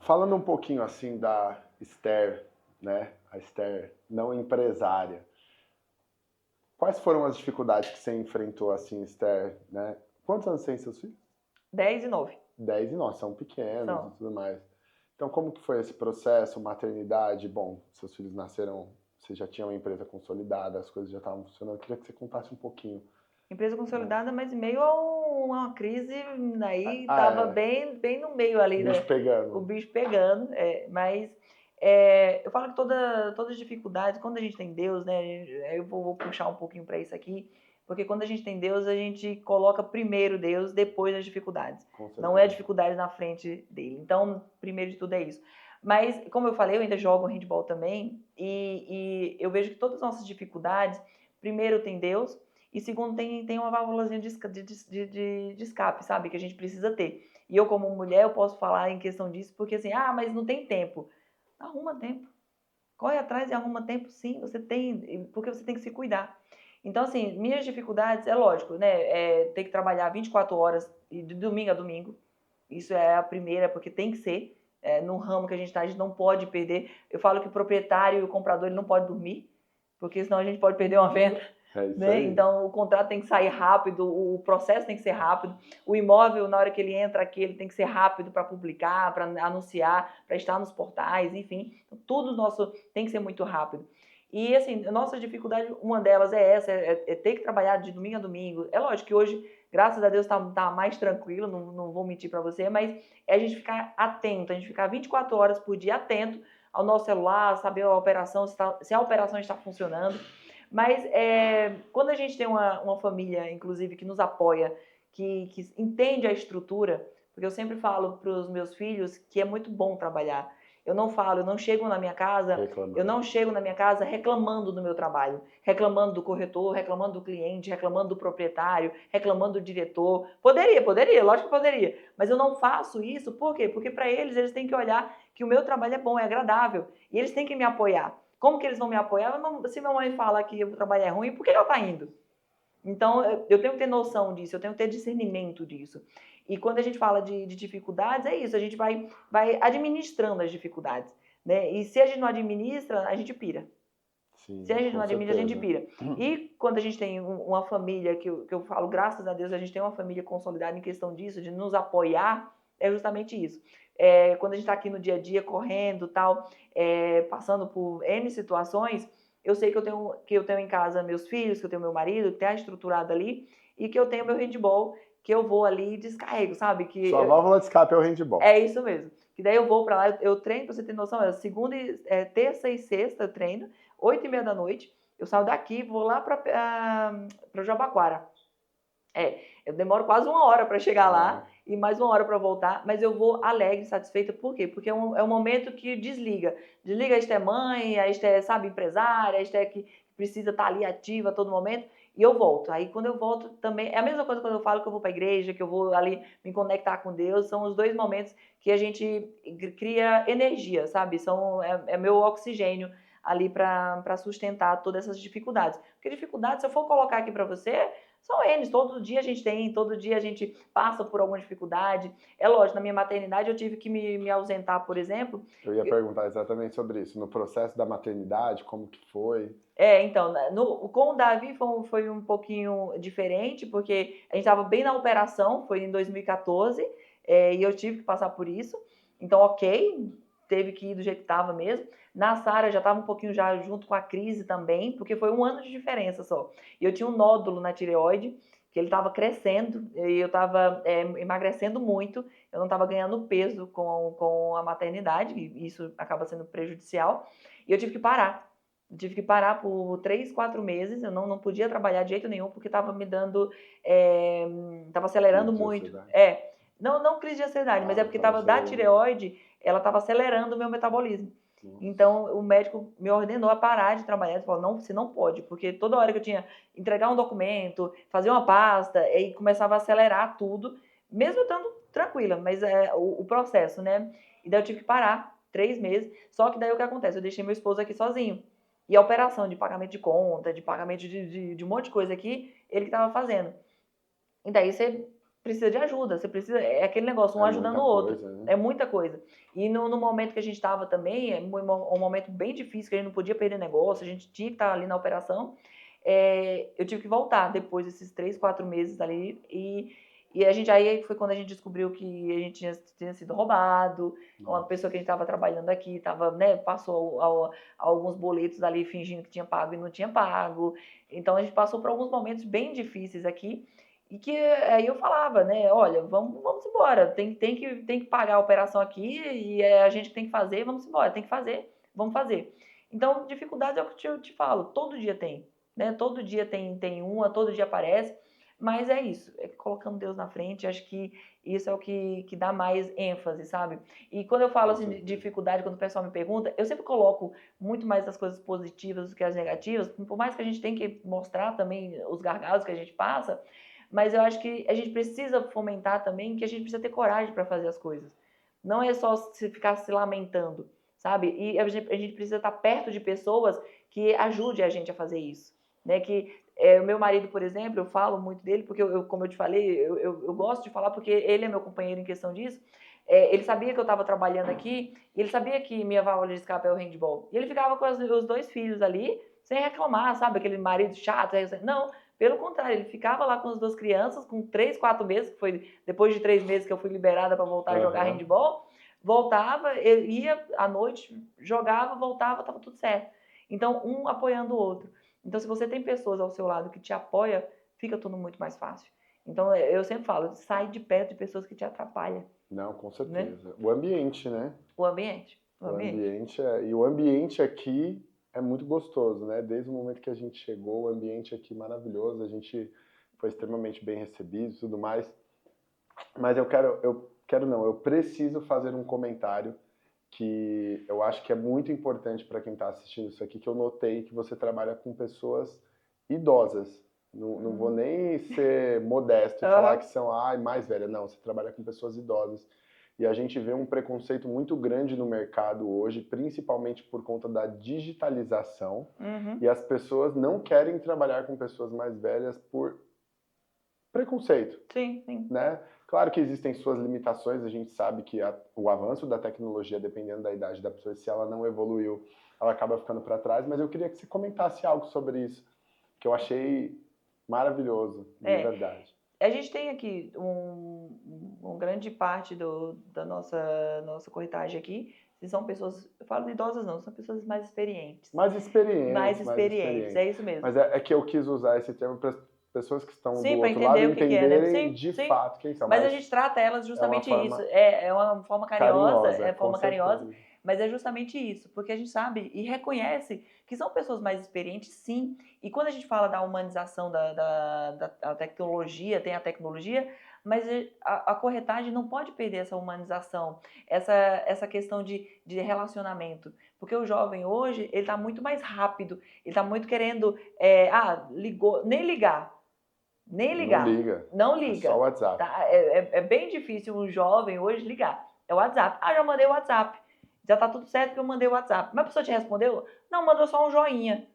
Falando um pouquinho assim da Esther, né? A Esther não empresária. Quais foram as dificuldades que você enfrentou assim, Esther, né? Quantos anos tem seus filhos? 10 e 9. 10 e 9, são pequenos e tudo mais. Então, como que foi esse processo, maternidade? Bom, seus filhos nasceram, você já tinha uma empresa consolidada, as coisas já estavam funcionando. Eu queria que você contasse um pouquinho. Empresa consolidada, mas em meio a uma crise, aí estava bem no meio ali. O bicho pegando, mas... eu falo que todas as dificuldades, quando a gente tem Deus, né? Eu vou puxar um pouquinho para isso aqui, porque quando a gente tem Deus, a gente coloca primeiro Deus, depois as dificuldades. Não é a dificuldade na frente dele. Então, primeiro de tudo é isso. Mas, como eu falei, eu ainda jogo handball também, e eu vejo que todas as nossas dificuldades, primeiro tem Deus, e segundo tem uma válvulazinha de escape, sabe? Que a gente precisa ter. E eu, como mulher, eu posso falar em questão disso, porque assim, mas não tem tempo. Arruma tempo. Corre atrás e arruma tempo, sim. Você tem, porque você tem que se cuidar. Então, assim, minhas dificuldades, é lógico, né? Ter que trabalhar 24 horas, de domingo a domingo. Isso é a primeira, porque tem que ser. No ramo que a gente gente não pode perder. Eu falo que o proprietário e o comprador ele não pode dormir, porque senão a gente pode perder uma venda. Né? Então, o contrato tem que sair rápido, o processo tem que ser rápido, o imóvel, na hora que ele entra aqui, ele tem que ser rápido para publicar, para anunciar, para estar nos portais, enfim, tudo nosso tem que ser muito rápido. E, assim, a nossa dificuldade, uma delas é essa, é ter que trabalhar de domingo a domingo. É lógico que hoje, graças a Deus, tá mais tranquilo, não vou mentir para você, mas é a gente ficar atento, a gente ficar 24 horas por dia atento ao nosso celular, saber a operação, se a operação está funcionando. Mas quando a gente tem uma família, inclusive, que nos apoia, que entende a estrutura, porque eu sempre falo para os meus filhos que é muito bom trabalhar. Eu não chego na minha casa, eu não chego na minha casa reclamando do meu trabalho, reclamando do corretor, reclamando do cliente, reclamando do proprietário, reclamando do diretor. Poderia, lógico que poderia, mas eu não faço isso, por quê? Porque para eles têm que olhar que o meu trabalho é bom, é agradável, e eles têm que me apoiar. Como que eles vão me apoiar? Se minha mãe fala que o trabalho é ruim, por que ela está indo? Então, eu tenho que ter noção disso, eu tenho que ter discernimento disso. E quando a gente fala de dificuldades, é isso, a gente vai administrando as dificuldades, né? E se a gente não administra, a gente pira. Sim, Se a gente com não administra, a gente certeza. pira. E quando a gente tem uma família, que eu falo, graças a Deus, a gente tem uma família consolidada em questão disso, de nos apoiar, é justamente isso. Quando a gente está aqui no dia a dia, correndo, tal, passando por N situações, eu sei que eu tenho em casa meus filhos, que eu tenho meu marido, que tem a estruturada ali, e que eu tenho meu handball, que eu vou ali e descarrego, sabe? Sua válvula de escape é o handball. É isso mesmo. Que daí eu vou pra lá, eu treino, pra você ter noção, terça e sexta eu treino, 8h30 da noite, eu saio daqui, vou lá pra Jabaquara. Eu demoro quase 1 hora para chegar lá e mais 1 hora para voltar, mas eu vou alegre, satisfeita. Por quê? Porque é um momento que desliga. Desliga, a Esté mãe, a Esté, sabe, empresária, a Esté que precisa estar ali ativa a todo momento, e eu volto. Aí quando eu volto também, é a mesma coisa quando eu falo que eu vou para a igreja, que eu vou ali me conectar com Deus, são os dois momentos que a gente cria energia, sabe? É meu oxigênio ali para sustentar todas essas dificuldades. Porque dificuldades, se eu for colocar aqui para você, são eles, todo dia a gente tem, todo dia a gente passa por alguma dificuldade. É lógico, na minha maternidade eu tive que me ausentar, por exemplo. Eu ia perguntar exatamente sobre isso. No processo da maternidade, como que foi? Então, com o Davi foi um pouquinho diferente, porque a gente estava bem na operação, foi em 2014, e eu tive que passar por isso. Então, ok, teve que ir do jeito que estava mesmo. Na Sara já estava um pouquinho já junto com a crise também, porque foi 1 ano de diferença só. E eu tinha um nódulo na tireoide, que ele estava crescendo, e eu estava emagrecendo muito, eu não estava ganhando peso com a maternidade, e isso acaba sendo prejudicial, e eu tive que parar. Eu tive que parar por 3, 4 meses, eu não podia trabalhar de jeito nenhum, porque estava me dando, estava acelerando muito. Não crise de ansiedade, mas é porque estava da tireoide, ela estava acelerando o meu metabolismo. Então, o médico me ordenou a parar de trabalhar. Ele falou, não, você não pode, porque toda hora que eu tinha que entregar um documento, fazer uma pasta, e começava a acelerar tudo, mesmo estando tranquila, mas o processo, né? E daí eu tive que parar 3 meses, só que daí o que acontece? Eu deixei meu esposo aqui sozinho. E a operação de pagamento de conta, de pagamento de um monte de coisa aqui, ele que estava fazendo. E daí você precisa de ajuda, você precisa, é aquele negócio, um ajudando o outro. Coisa, né? É muita coisa. E no momento que a gente estava também, um momento bem difícil, que a gente não podia perder negócio, a gente tinha que estar ali na operação, eu tive que voltar depois desses 3, 4 meses ali, e aí foi quando a gente descobriu que a gente tinha sido roubado, uma pessoa que a gente estava trabalhando aqui, passou alguns boletos ali fingindo que tinha pago e não tinha pago. Então a gente passou por alguns momentos bem difíceis aqui, e que aí eu falava, né, olha, vamos embora, tem que pagar a operação aqui, e a gente tem que fazer, vamos embora, tem que fazer, vamos fazer. Então, dificuldades é o que eu te falo, todo dia tem, né, todo dia tem uma, todo dia aparece, mas é isso, é colocando Deus na frente, acho que isso é o que dá mais ênfase, sabe? E quando eu falo assim de dificuldade, quando o pessoal me pergunta, eu sempre coloco muito mais as coisas positivas do que as negativas, por mais que a gente tenha que mostrar também os gargalos que a gente passa, mas eu acho que a gente precisa fomentar também que a gente precisa ter coragem para fazer as coisas. Não é só ficar se lamentando, sabe? E a gente precisa estar perto de pessoas que ajudem a gente a fazer isso, né? Que o meu marido, por exemplo, eu falo muito dele, porque como eu te falei, eu gosto de falar porque ele é meu companheiro em questão disso. Ele sabia que eu estava trabalhando aqui, e ele sabia que minha válvula de escape é o handball. E ele ficava com os 2 filhos ali, sem reclamar, sabe? Aquele marido chato. Não, pelo contrário, ele ficava lá com as 2 crianças, com 3, 4 meses, que foi depois de 3 meses que eu fui liberada para voltar a jogar handball. Voltava, ia à noite, jogava, voltava, estava tudo certo. Então, um apoiando o outro. Então, se você tem pessoas ao seu lado que te apoiam, fica tudo muito mais fácil. Então, eu sempre falo, sai de perto de pessoas que te atrapalham. Não, com certeza. O ambiente, né? O ambiente. O ambiente e o ambiente aqui é muito gostoso, né? Desde o momento que a gente chegou, o ambiente aqui maravilhoso, a gente foi extremamente bem recebido e tudo mais. Mas eu preciso fazer um comentário que eu acho que é muito importante para quem está assistindo isso aqui, que eu notei que você trabalha com pessoas idosas. Não vou nem ser modesto e falar que são mais velhas. Não, você trabalha com pessoas idosas. E a gente vê um preconceito muito grande no mercado hoje, principalmente por conta da digitalização. E as pessoas não querem trabalhar com pessoas mais velhas por preconceito. Sim, sim. Né? Claro que existem suas limitações, a gente sabe que o avanço da tecnologia, dependendo da idade da pessoa, se ela não evoluiu, ela acaba ficando para trás, mas eu queria que você comentasse algo sobre isso, que eu achei maravilhoso, de verdade. A gente tem aqui uma grande parte da nossa corretagem aqui, se são pessoas, eu falo de idosas não, são pessoas mais experientes. Mais experientes. Mais experientes, é isso mesmo. Mas é que eu quis usar esse termo para pessoas que estão Sim, do para outro lado entender o que é, né? entenderem de fato quem são. Mas a gente trata elas justamente isso. É uma forma carinhosa, mas é justamente isso, porque a gente sabe e reconhece que são pessoas mais experientes, sim. E quando a gente fala da humanização da tecnologia, tem a tecnologia, mas a corretagem não pode perder essa humanização, essa questão de relacionamento. Porque o jovem hoje, ele está muito mais rápido, ele está muito querendo, ligou, nem ligar. Não liga. É só o WhatsApp. Tá? É bem difícil um jovem hoje ligar. É o WhatsApp. Já mandei o WhatsApp. Já tá tudo certo que eu mandei o WhatsApp. Mas a pessoa te respondeu? Não, mandou só um joinha.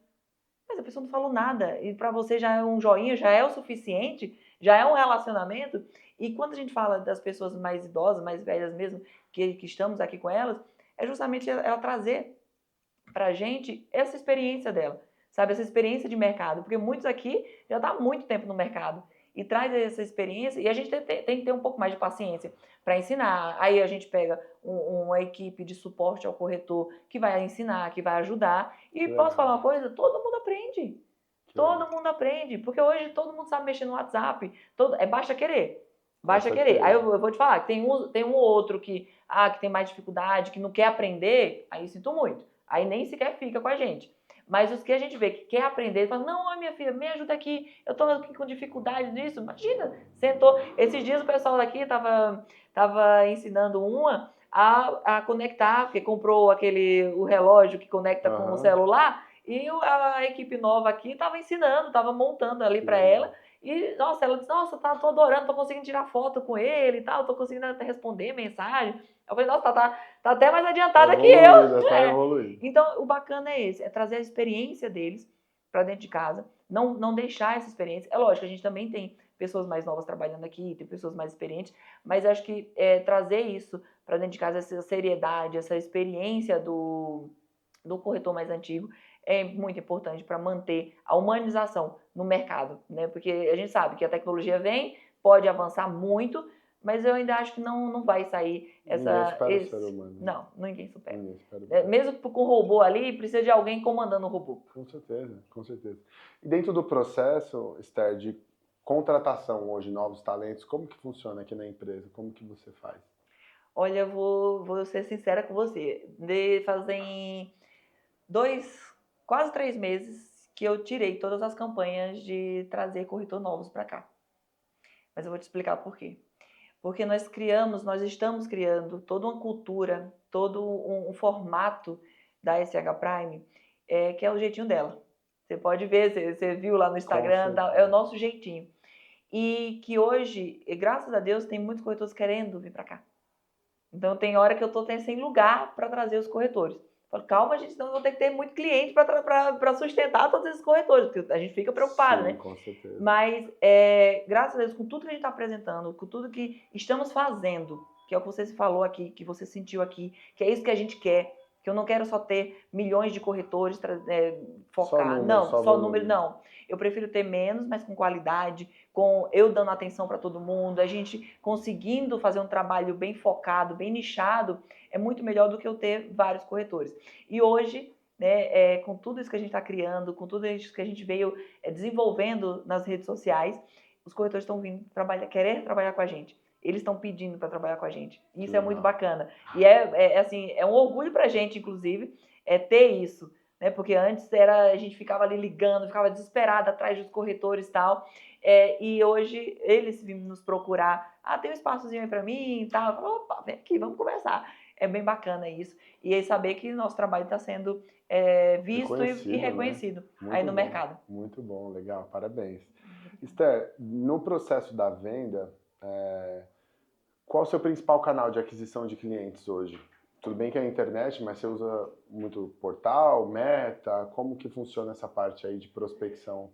Mas a pessoa não falou nada. E para você já é um joinha, já é o suficiente, já é um relacionamento. E quando a gente fala das pessoas mais idosas, mais velhas mesmo, que estamos aqui com elas, é justamente ela trazer pra gente essa experiência dela. Sabe, essa experiência de mercado, porque muitos aqui já estão há muito tempo no mercado e traz essa experiência e a gente tem que ter um pouco mais de paciência para ensinar. Aí a gente pega uma equipe de suporte ao corretor que vai ensinar, que vai ajudar. E posso falar uma coisa? Todo mundo aprende. Todo mundo aprende, porque hoje todo mundo sabe mexer no WhatsApp. Basta querer. Basta querer. Aí eu vou te falar que tem um ou outro que tem mais dificuldade, que não quer aprender, aí sinto muito. Aí nem sequer fica com a gente. Mas os que a gente vê que quer aprender, fala, não, minha filha, me ajuda aqui, eu tô aqui com dificuldade nisso. Imagina, sentou. Esses dias o pessoal daqui tava ensinando uma a conectar, porque comprou o relógio que conecta com o celular, e a equipe nova aqui tava ensinando, tava montando ali para ela. E, nossa, ela disse, nossa, tô adorando, tô conseguindo tirar foto com ele e tal, tô conseguindo até responder mensagem. Eu falei, nossa, tá até mais adiantada que eu. Tá evoluindo. Então, o bacana é esse, é trazer a experiência deles para dentro de casa, não deixar essa experiência. É lógico, a gente também tem pessoas mais novas trabalhando aqui, tem pessoas mais experientes, mas acho que trazer isso para dentro de casa, essa seriedade, essa experiência do corretor mais antigo, é muito importante para manter a humanização no mercado, né? Porque a gente sabe que a tecnologia pode avançar muito, mas eu ainda acho que não vai sair Ninguém supera o ser humano. Não, ninguém supera. Ninguém Mesmo com o robô ali, precisa de alguém comandando o robô. Com certeza, com certeza. E dentro do processo, Esther, de contratação hoje, novos talentos, como que funciona aqui na empresa? Como que você faz? Olha, eu vou ser sincera com você. Fazem quase 3 meses que eu tirei todas as campanhas de trazer corretor novos para cá. Mas eu vou te explicar por quê. Porque nós estamos criando toda uma cultura, todo um formato da SH Prime, que é o jeitinho dela. Você pode ver, você viu lá no Instagram, é o nosso jeitinho. E que hoje, graças a Deus, tem muitos corretores querendo vir para cá. Então tem hora que eu estou sem lugar para trazer os corretores. Falo, calma, gente, senão eu vou ter que ter muito cliente para sustentar todos esses corretores, porque a gente fica preocupado, né? Com certeza. Mas, graças a Deus, com tudo que a gente está apresentando, com tudo que estamos fazendo, que é o que você falou aqui, que você sentiu aqui, que é isso que a gente quer, que eu não quero só ter milhões de corretores, focar, só número, não. Eu prefiro ter menos, mas com qualidade, com eu dando atenção para todo mundo, a gente conseguindo fazer um trabalho bem focado, bem nichado, é muito melhor do que eu ter vários corretores. E hoje, né, com tudo isso que a gente está criando, com tudo isso que a gente veio desenvolvendo nas redes sociais, os corretores estão vindo querer trabalhar com a gente. Eles estão pedindo para trabalhar com a gente. Isso é muito bacana. E assim, é um orgulho para a gente, inclusive, ter isso. Né? Porque antes a gente ficava ali ligando, ficava desesperada atrás dos corretores e tal. E hoje eles vêm nos procurar. Ah, tem um espaçozinho aí para mim e tal. Opa, vem aqui, vamos conversar. É bem bacana isso. E aí saber que nosso trabalho está sendo visto e reconhecido, né? Aí no mercado. Muito bom, legal, parabéns. Esther, no processo da venda, qual o seu principal canal de aquisição de clientes hoje? Tudo bem que é a internet, mas você usa muito portal, meta? Como que funciona essa parte aí de prospecção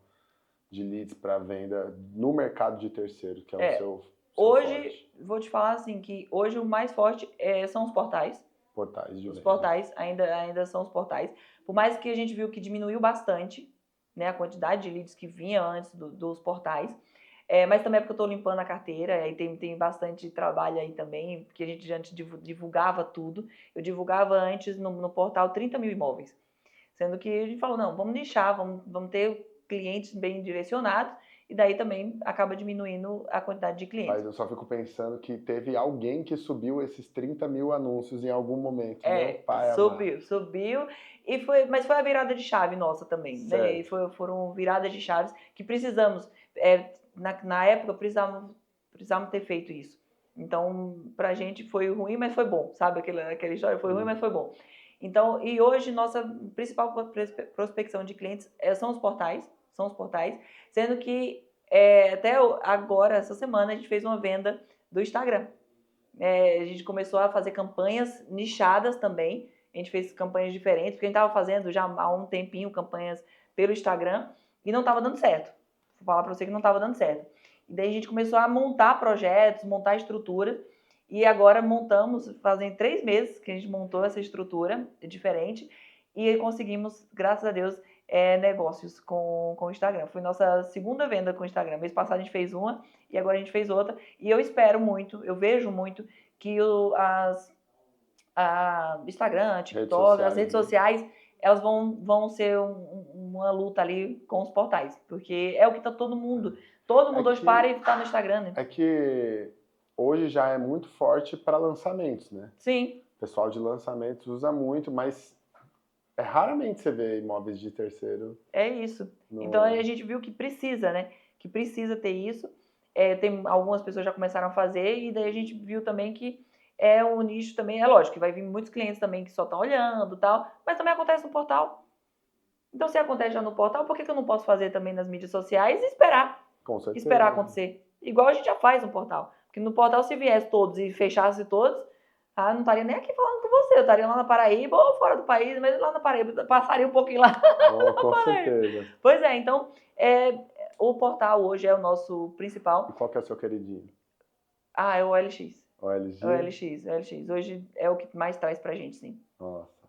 de leads para venda no mercado de terceiro, que é o seu hoje, forte? Vou te falar assim, que hoje o mais forte são os portais. Portais de Os venda. portais ainda são os portais. Por mais que a gente viu que diminuiu bastante, né, a quantidade de leads que vinha antes dos portais, mas também é porque eu estou limpando a carteira, aí tem bastante trabalho aí também, porque a gente antes divulgava tudo. Eu divulgava antes no portal 30 mil imóveis, sendo que a gente falou, não, vamos nichar, vamos ter clientes bem direcionados, e daí também acaba diminuindo a quantidade de clientes. Mas eu só fico pensando que teve alguém que subiu esses 30 mil anúncios em algum momento. Subiu, mas foi a virada de chave nossa também, certo. Né? E foram viradas de chaves que precisamos, na época precisávamos ter feito isso. Então, pra gente foi ruim, mas foi bom, sabe? Aquela história, foi ruim, mas foi bom. Então, e hoje nossa principal prospecção de clientes são os portais, sendo que até agora, essa semana, a gente fez uma venda do Instagram. A gente começou a fazer campanhas nichadas também, a gente fez campanhas diferentes, porque a gente estava fazendo já há um tempinho campanhas pelo Instagram e não estava dando certo. Vou falar para você que não estava dando certo. E daí a gente começou a montar projetos, montar estruturas, e agora fazem 3 meses que a gente montou essa estrutura diferente e conseguimos, graças a Deus, negócios com o Instagram. Foi nossa segunda venda com o Instagram. Mês passado a gente fez uma e agora a gente fez outra. E eu espero muito, eu vejo muito que Instagram, TikTok, as redes sociais, elas vão ser uma luta ali com os portais. Porque é o que está todo mundo hoje para e está no Instagram, né? É que hoje já é muito forte para lançamentos, né? Sim. O pessoal de lançamentos usa muito, mas raramente você vê imóveis de terceiro. É isso. Então a gente viu que precisa, né? Que precisa ter isso. Tem algumas pessoas já começaram a fazer e daí a gente viu também que um nicho também, é lógico que vai vir muitos clientes também que só estão olhando e tal, mas também acontece no portal. Então se acontece já no portal, por que eu não posso fazer também nas mídias sociais e esperar? Com certeza. Esperar acontecer. Igual a gente já faz no portal. Porque no portal se viesse todos e fechasse todos, não estaria nem aqui falando com você, eu estaria lá na Paraíba ou fora do país, mas lá na Paraíba, passaria um pouquinho lá. Com certeza. Pois então, o portal hoje é o nosso principal. E qual que é o seu queridinho? É o OLX. OLX? O OLX. Hoje é o que mais traz pra gente, sim. Nossa.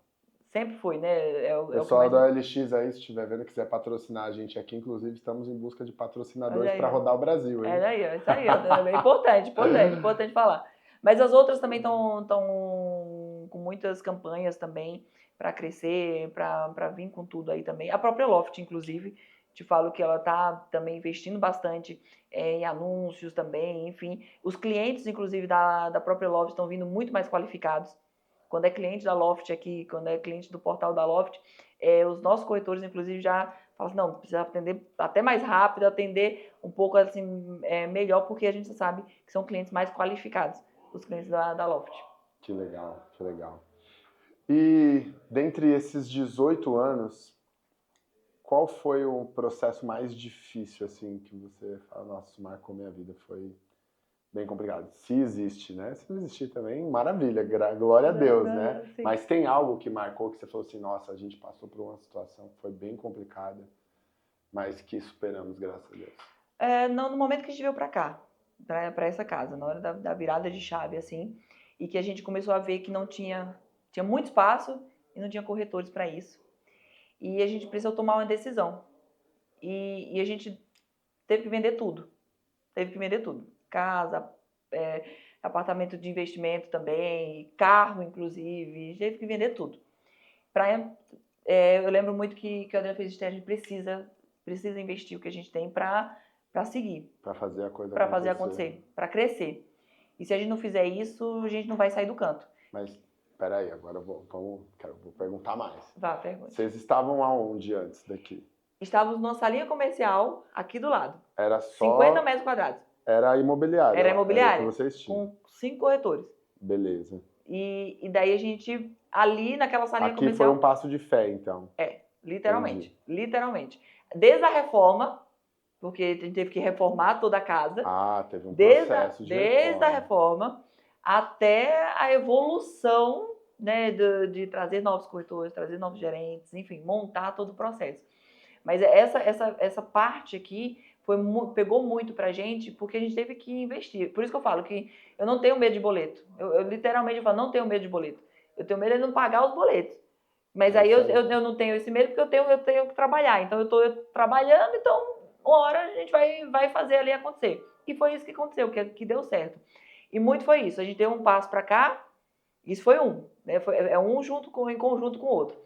Sempre foi, né? O pessoal da OLX aí, se estiver vendo, quiser patrocinar a gente aqui, inclusive estamos em busca de patrocinadores para rodar o Brasil. Hein? Isso aí, é importante falar. Mas as outras também estão com muitas campanhas também para crescer, para vir com tudo aí também. A própria Loft, inclusive, te falo que ela está também investindo bastante em anúncios também, enfim. Os clientes, inclusive, da própria Loft estão vindo muito mais qualificados. Quando é cliente da Loft aqui, quando é cliente do portal da Loft, os nossos corretores, inclusive, já falam assim, não, precisa atender até mais rápido, atender um pouco assim, melhor, porque a gente sabe que são clientes mais qualificados, os clientes da Loft. Que legal, que legal. E dentre esses 18 anos, qual foi o processo mais difícil, assim, que você fala, nossa, isso marcou minha vida, foi bem complicado. Se existe, né? Se não existir também, maravilha, glória a Deus, né? Sim. Mas tem algo que marcou que você falou assim, nossa, a gente passou por uma situação que foi bem complicada, mas que superamos, graças a Deus. No momento que a gente veio para cá, para essa casa, na hora da virada de chave, assim, e que a gente começou a ver que não tinha muito espaço e não tinha corretores para isso. E a gente precisou tomar uma decisão. E a gente teve que vender tudo. Casa, apartamento de investimento também, carro, inclusive. A gente teve que vender tudo. Para eu lembro muito que o Adriano fez, a gente precisa investir o que a gente tem para seguir, Pra fazer a coisa para fazer acontecer, para crescer. E se a gente não fizer isso, a gente não vai sair do canto. Mas, peraí, agora vou perguntar mais. Vá, pergunta. Vocês estavam aonde antes daqui? Estávamos numa salinha comercial aqui do lado, Era só... 50 metros quadrados. Era imobiliária. Era Era o imobiliária, que vocês tinham. com 5 corretores. Beleza. E daí a gente, ali naquela salinha Aqui comercial... foi um passo de fé, então. Literalmente. Literalmente. Desde a reforma, porque a gente teve que reformar toda a casa. Ah, teve um Desde processo de a reforma até a evolução, né, de trazer novos corretores, trazer novos gerentes, enfim, montar todo o processo. Mas essa parte aqui pegou muito pra gente, porque a gente teve que investir. Por isso que eu falo que eu não tenho medo de boleto. Eu literalmente falo, não tenho medo de boleto. Eu tenho medo de não pagar os boletos. Mas aí eu não tenho esse medo, porque eu tenho que trabalhar. Então eu estou trabalhando, então uma hora a gente vai fazer ali acontecer. E foi isso que aconteceu, que deu certo. E muito foi isso. A gente deu um passo para cá, isso foi um. Né? É um em conjunto com o outro.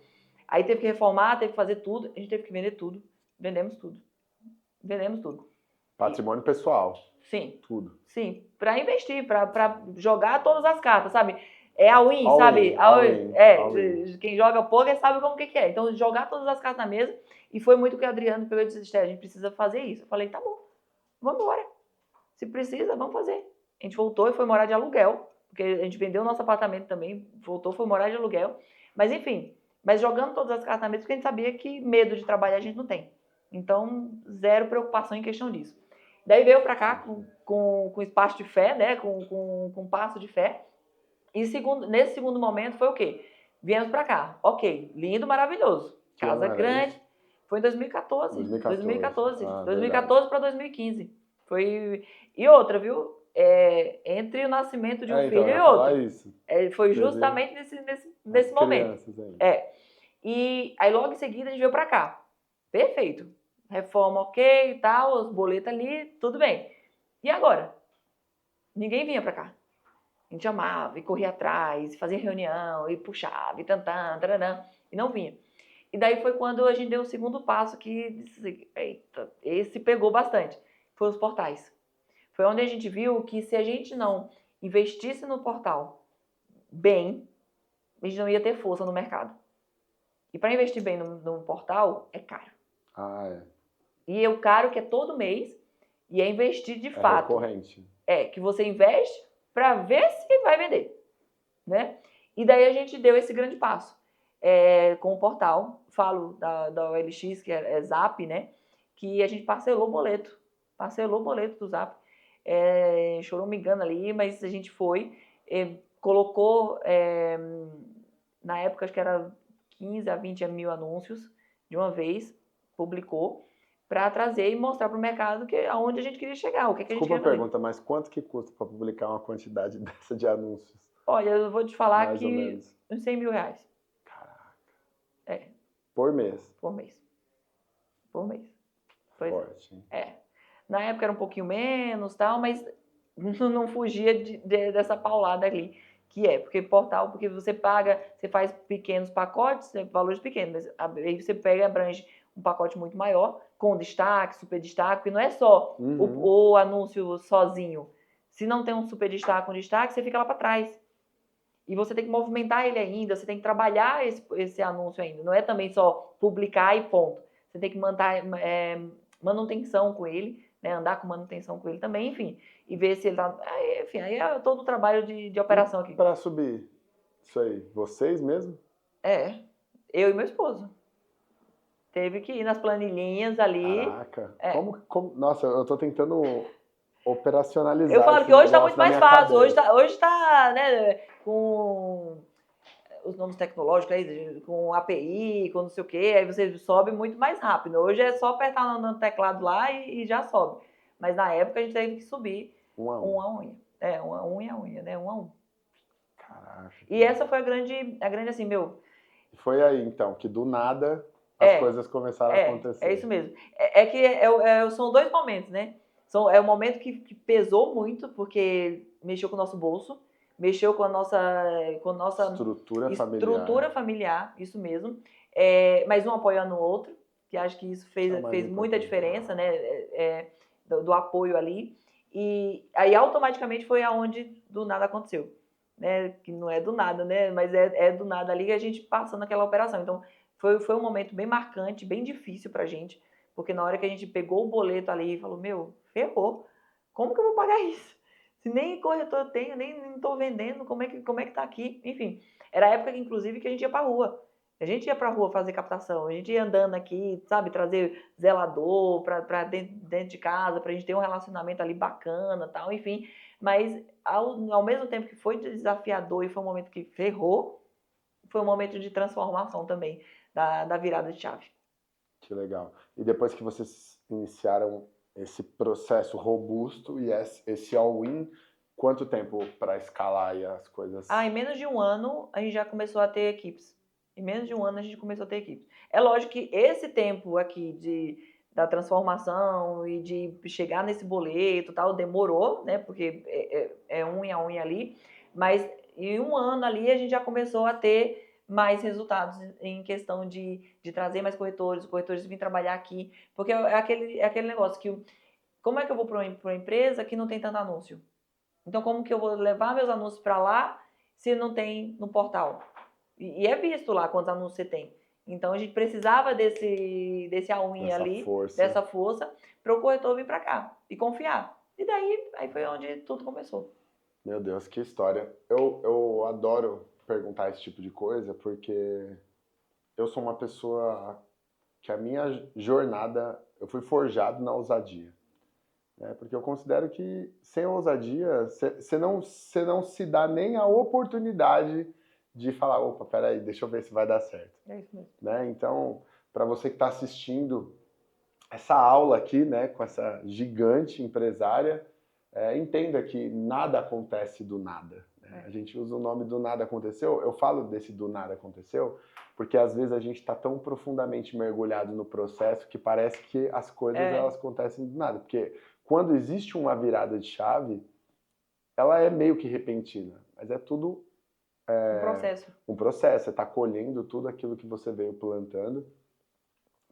Aí teve que reformar, teve que fazer tudo, a gente teve que vender tudo. Vendemos tudo. Vendemos tudo. Patrimônio pessoal. Sim. Tudo. Sim. Para investir, para jogar todas as cartas, sabe? É a win, All sabe? in, all in, all in. Quem joga poker sabe como que é. Então, jogar todas as cartas na mesa. E foi muito o que o Adriano pegou e disse, a gente precisa fazer isso. Eu falei, tá bom, vamos embora. Se precisa, vamos fazer. A gente voltou e foi morar de aluguel, porque a gente vendeu o nosso apartamento também, voltou, foi morar de aluguel. Mas, enfim, jogando todas as cartas na mesa, porque a gente sabia que medo de trabalhar a gente não tem. Então, zero preocupação em questão disso. Daí veio pra cá com espaço de fé, né? Com passo de fé. E nesse segundo momento foi o quê? Viemos pra cá. Ok, lindo, maravilhoso. Casa grande. Foi em 2014. 2014 para 2015. Foi... E outra, viu? Entre o nascimento de um filho e outro. Isso. Foi justamente nesse momento. E aí logo em seguida a gente veio pra cá. Perfeito. Reforma ok e tal, os boletos ali, tudo bem. E agora? Ninguém vinha pra cá. A gente amava e corria atrás, e fazia reunião, e puxava, e taranã, e não vinha. E daí foi quando a gente deu o segundo passo que disse assim, eita, esse pegou bastante. Foi os portais. Foi onde a gente viu que se a gente não investisse no portal bem, a gente não ia ter força no mercado. E para investir bem no portal, é caro. E é o caro que é todo mês, e é investir de fato. Recorrente. Que você investe para ver se vai vender, né? E daí a gente deu esse grande passo com o portal, falo da OLX, que é Zap, né? Que a gente parcelou o boleto do Zap, chorou me engano ali, mas a gente foi, colocou, na época acho que era 15 a 20 mil anúncios de uma vez, publicou, para trazer e mostrar para o mercado aonde a gente queria chegar, o que a gente queria fazer. Desculpa a pergunta, mas quanto que custa para publicar uma quantidade dessa de anúncios? Olha, eu vou te falar Mais ou que menos. uns 100 mil reais. Caraca. Por mês? Por mês. Pois Forte, hein? Na época era um pouquinho menos, tal, mas não fugia dessa paulada ali. Porque portal, porque você paga, você faz pequenos pacotes, valores pequenos, mas aí você pega e abrange um pacote muito maior, com destaque, super destaque, porque não é só o anúncio sozinho. Se não tem um super destaque, você fica lá para trás. E você tem que movimentar ele ainda, você tem que trabalhar esse anúncio ainda. Não é também só publicar e ponto. Você tem que manter manutenção com ele, né? Andar com manutenção com ele também, enfim. E ver se ele tá... Enfim, aí é todo o trabalho de operação aqui. Para subir isso aí, vocês mesmo? Eu e meu esposo. Teve que ir nas planilhinhas ali. Caraca. Nossa, eu tô tentando operacionalizar. Eu falo que hoje está muito mais fácil. Hoje tá, né, com os nomes tecnológicos aí, com API, com não sei o quê, aí você sobe muito mais rápido. Hoje é só apertar no teclado lá e já sobe. Mas na época a gente teve que subir um a unha. Uma unha, né? Um a um. Caraca. E essa foi a grande assim, meu... Foi aí, então, que do nada as coisas começaram a acontecer. É isso mesmo. São dois momentos, né? É um momento que pesou muito, porque mexeu com o nosso bolso, mexeu com a nossa Estrutura familiar. familiar, isso mesmo, mas um apoiando o outro, que acho que isso É o mais fez muita importante. diferença, né, do apoio ali, e aí automaticamente foi aonde do nada aconteceu, né, que não é do nada, né, mas é do nada ali que a gente passando aquela operação, então foi um momento bem marcante, bem difícil pra gente, porque na hora que a gente pegou o boleto ali e falou, meu, ferrou, como que eu vou pagar isso? Se nem corretor eu tenho, nem estou vendendo, como é que tá aqui? Enfim, era a época, inclusive, que a gente ia pra rua. A gente ia pra rua fazer captação, a gente ia andando aqui, sabe, trazer zelador pra dentro de casa, pra gente ter um relacionamento ali bacana, tal, enfim. Mas ao mesmo tempo que foi desafiador e foi um momento que ferrou, foi um momento de transformação também, da virada de chave. Que legal. E depois que vocês iniciaram esse processo robusto e esse all-in, quanto tempo para escalar aí as coisas? Em menos de um ano, a gente já começou a ter equipes. Em menos de um ano, a gente começou a ter equipes. É lógico que esse tempo aqui da transformação e de chegar nesse boleto e tal, demorou, né? Porque é unha a unha ali. Mas em um ano ali, a gente já começou a ter mais resultados em questão de trazer mais corretores, os corretores virem trabalhar aqui. Porque é aquele negócio que, como é que eu vou para uma empresa que não tem tanto anúncio? Então, como que eu vou levar meus anúncios para lá se não tem no portal? E é visto lá quantos anúncios você tem. Então, a gente precisava desse all-in ali, dessa força, para o corretor vir para cá e confiar. E daí, aí foi onde tudo começou. Meu Deus, que história. Eu adoro perguntar esse tipo de coisa porque eu sou uma pessoa que a minha jornada, eu fui forjado na ousadia. Né? Porque eu considero que sem ousadia, você não se dá nem a oportunidade de falar, opa, peraí, deixa eu ver se vai dar certo. É isso mesmo. Né? Então, para você que está assistindo essa aula aqui, né, com essa gigante empresária, entenda que nada acontece do nada. Né? A gente usa o nome do nada aconteceu, eu falo desse do nada aconteceu, porque às vezes a gente está tão profundamente mergulhado no processo que parece que as coisas elas acontecem do nada. Porque quando existe uma virada de chave, ela é meio que repentina, mas é tudo Um processo. um processo. Você está colhendo tudo aquilo que você veio plantando,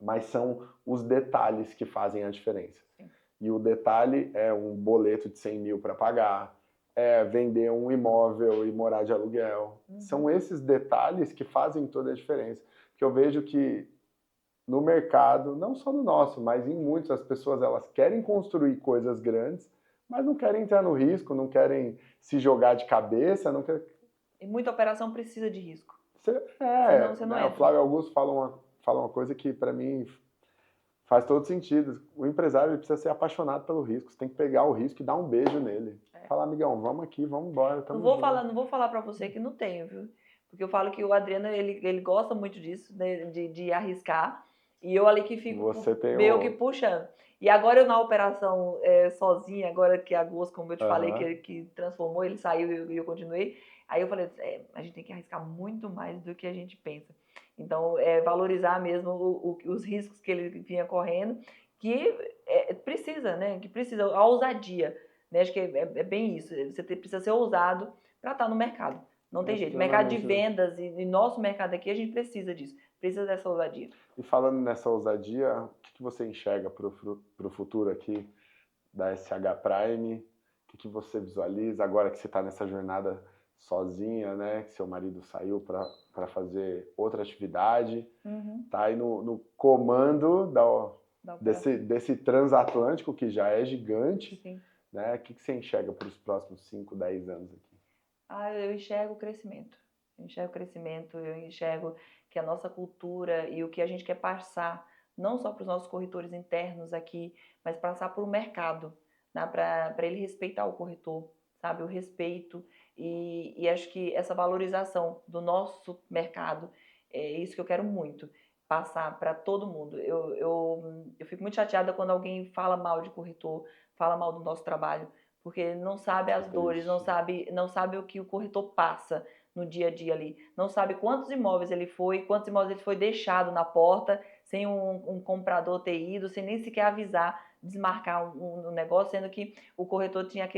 mas são os detalhes que fazem a diferença. Sim. E o detalhe é um boleto de 100 mil para pagar, é vender um imóvel e morar de aluguel. São esses detalhes que fazem toda a diferença. Porque eu vejo que no mercado, não só no nosso, mas em muitos, as pessoas elas querem construir coisas grandes, mas não querem entrar no risco, não querem se jogar de cabeça, não querem... E muita operação precisa de risco. Senão você não né, o entra. Flávio Augusto fala uma coisa que para mim faz todo sentido. O empresário ele precisa ser apaixonado pelo risco. Você tem que pegar o risco e dar um beijo nele. Falar, amigão, vamos aqui, vamos embora. Não vou falar para você que não tenho, viu? Porque eu falo que o Adriano, ele gosta muito disso, né, de arriscar. E eu ali que fico meio que puxando. E agora eu na operação sozinha, agora que a Gosto, como eu te falei, que transformou, ele saiu e eu continuei. Aí eu falei, a gente tem que arriscar muito mais do que a gente pensa. Então, valorizar mesmo os riscos que ele vinha correndo, que precisa, né? Que precisa, a ousadia. Né? Acho que é bem isso. Você precisa ser ousado para estar no mercado. Não tem jeito. Mercado de vendas e nosso mercado aqui, a gente precisa disso. Precisa dessa ousadia. E falando nessa ousadia, o que você enxerga para o futuro aqui da SH Prime? O que você visualiza agora que você está nessa jornada sozinha, né? Que seu marido saiu para fazer outra atividade, tá aí no comando desse transatlântico que já é gigante. Sim. Né? O que você enxerga para os próximos 5, 10 anos aqui? Eu enxergo o crescimento. Eu enxergo que a nossa cultura e o que a gente quer passar, não só para os nossos corretores internos aqui, mas passar para o mercado, né? Para ele respeitar o corretor, sabe? O respeito e acho que essa valorização do nosso mercado, é isso que eu quero muito, passar para todo mundo. Eu fico muito chateada quando alguém fala mal de corretor, fala mal do nosso trabalho, porque não sabe as dores, não sabe o que o corretor passa no dia a dia ali, não sabe quantos imóveis ele foi deixado na porta, sem um comprador ter ido, sem nem sequer desmarcar um negócio, sendo que o corretor tinha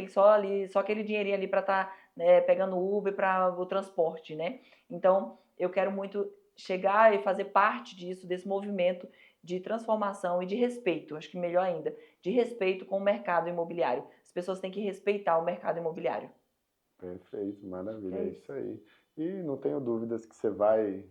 só aquele dinheirinho ali para estar né, pegando Uber para o transporte, né? Então, eu quero muito chegar e fazer parte disso, desse movimento de transformação e de respeito, acho que melhor ainda, de respeito com o mercado imobiliário. As pessoas têm que respeitar o mercado imobiliário. Perfeito, maravilha, é isso aí. E não tenho dúvidas que você vai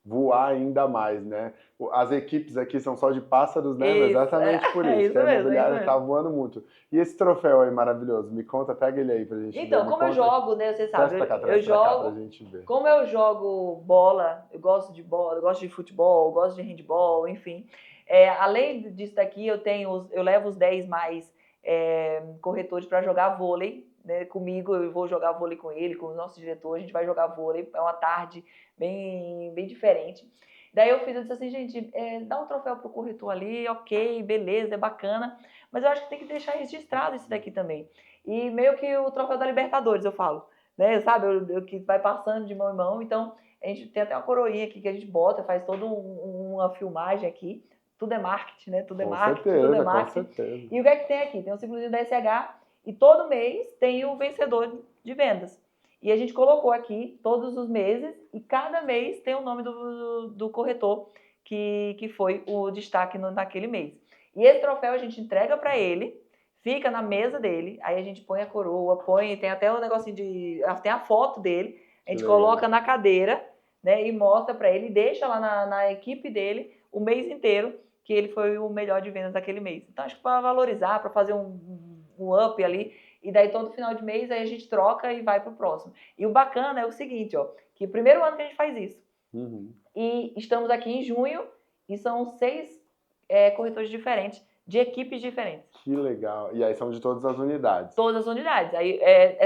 voar ainda mais, né? As equipes aqui são só de pássaros, né? Isso, Exatamente por isso, isso que a mesmo, imobiliária isso tá mesmo. voando muito. E esse troféu aí maravilhoso, me conta, pega ele aí pra gente ver. Então, Me como eu conta, jogo, né, você traz sabe, pra cá, eu traz pra cá pra jogo, gente ver. como eu jogo bola, eu gosto de bola, eu gosto de futebol, eu gosto de handball, enfim. Além disso daqui, eu levo os 10 mais corretores para jogar vôlei, né, comigo, eu vou jogar vôlei com ele, com o nosso diretor, a gente vai jogar vôlei, é uma tarde bem, bem diferente. Daí eu disse assim, gente, dá um troféu pro corretor ali, ok, beleza, é bacana, mas eu acho que tem que deixar registrado isso daqui também. E meio que o troféu da Libertadores, eu falo, né, sabe, que vai passando de mão em mão, então a gente tem até uma coroinha aqui que a gente bota, faz toda uma filmagem aqui, tudo é marketing, né, tudo é Com marketing, tudo é certeza, com marketing. certeza. E o que é que tem aqui? Tem o símbolozinho da SH e todo mês tem o vencedor de vendas. E a gente colocou aqui todos os meses e cada mês tem o nome do corretor que foi o destaque naquele mês. E esse troféu a gente entrega para ele, fica na mesa dele, aí a gente põe a coroa, tem até o negocinho tem a foto dele, a gente coloca na cadeira, né, e mostra para ele, deixa lá na equipe dele o mês inteiro que ele foi o melhor de vendas daquele mês. Então acho que para valorizar, para fazer um up ali, e daí todo final de mês aí a gente troca e vai pro próximo. E o bacana é o seguinte, ó, que primeiro ano que a gente faz isso. E estamos aqui em junho e são 6 corretores diferentes, de equipes diferentes. Que legal. E aí são de todas as unidades. Todas as unidades. Aí,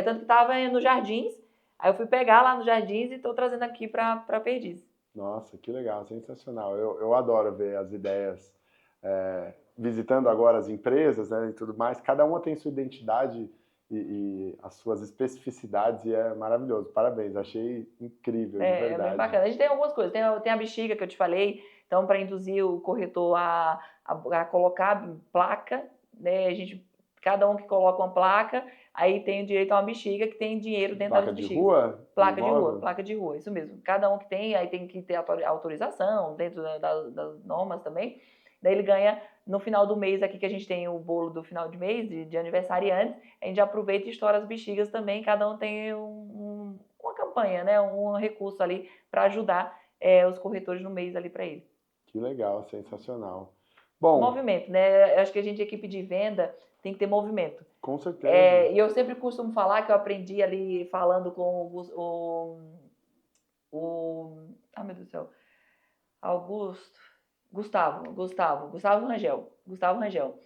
tanto que estava no Jardins, aí eu fui pegar lá no Jardins e estou trazendo aqui para Perdizes. Nossa, que legal, sensacional. Eu adoro ver as ideias, visitando agora as empresas, né, e tudo mais. Cada uma tem sua identidade e as suas especificidades e é maravilhoso. Parabéns, achei incrível, de verdade. É bem bacana. A gente tem algumas coisas. Tem a bexiga que eu te falei, então para induzir o corretor a colocar placa, né? Cada um que coloca uma placa, aí tem o direito a uma bexiga que tem dinheiro dentro Placa das de bexigas. rua? Placa de rua, isso mesmo. Cada um que tem, aí tem que ter autorização dentro das normas também. Daí ele ganha no final do mês aqui que a gente tem o bolo do final de mês, de aniversariantes, a gente aproveita e estoura as bexigas também, cada um tem uma campanha, né? Um recurso ali para ajudar os corretores no mês ali para ele. Que legal, sensacional. Bom, movimento, né? Eu acho que a gente, equipe de venda, tem que ter movimento. Com certeza. E eu sempre costumo falar que eu aprendi ali falando com ah, meu Deus do céu, Gustavo Rangel.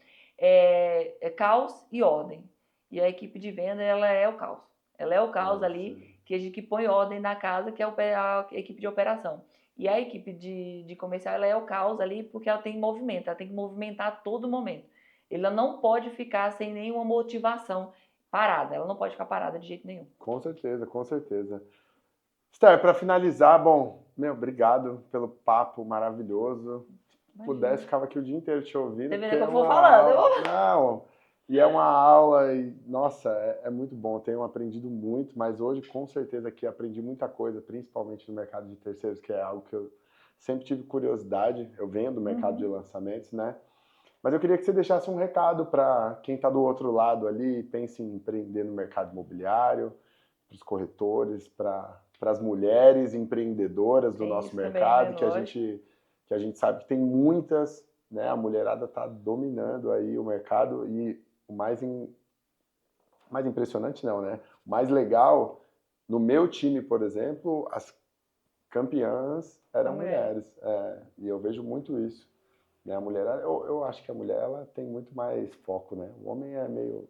Caos e ordem. E a equipe de venda, ela é o caos. Ela é o caos ali que põe ordem na casa, que é a equipe de operação. E a equipe de comercial, ela é o caos ali porque ela tem movimento, ela tem que movimentar a todo momento. Ela não pode ficar sem nenhuma motivação parada, ela não pode ficar parada de jeito nenhum. Com certeza, com certeza. Esther, para finalizar, obrigado pelo papo maravilhoso. Se pudesse, ficava aqui o dia inteiro te ouvindo. Você vê que eu vou falando. Não, e é uma aula, e nossa, é muito bom. Tenho aprendido muito, mas hoje, com certeza, aqui aprendi muita coisa, principalmente no mercado de terceiros, que é algo que eu sempre tive curiosidade. Eu venho do mercado de lançamentos, né? Mas eu queria que você deixasse um recado para quem está do outro lado ali, pense em empreender no mercado imobiliário, para os corretores, para as mulheres empreendedoras do nosso mercado, que a gente sabe que tem muitas, né? A mulherada está dominando aí o mercado e o mais impressionante não, né? O mais legal, no meu time, por exemplo, as campeãs eram mulheres. E eu vejo muito isso. Né? A mulher, eu acho que a mulher ela tem muito mais foco, né? O homem é meio...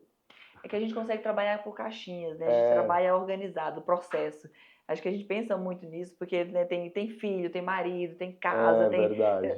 É que a gente consegue trabalhar por caixinhas, né? A gente trabalha organizado, o processo. Acho que a gente pensa muito nisso, porque né, tem filho, tem marido, tem casa,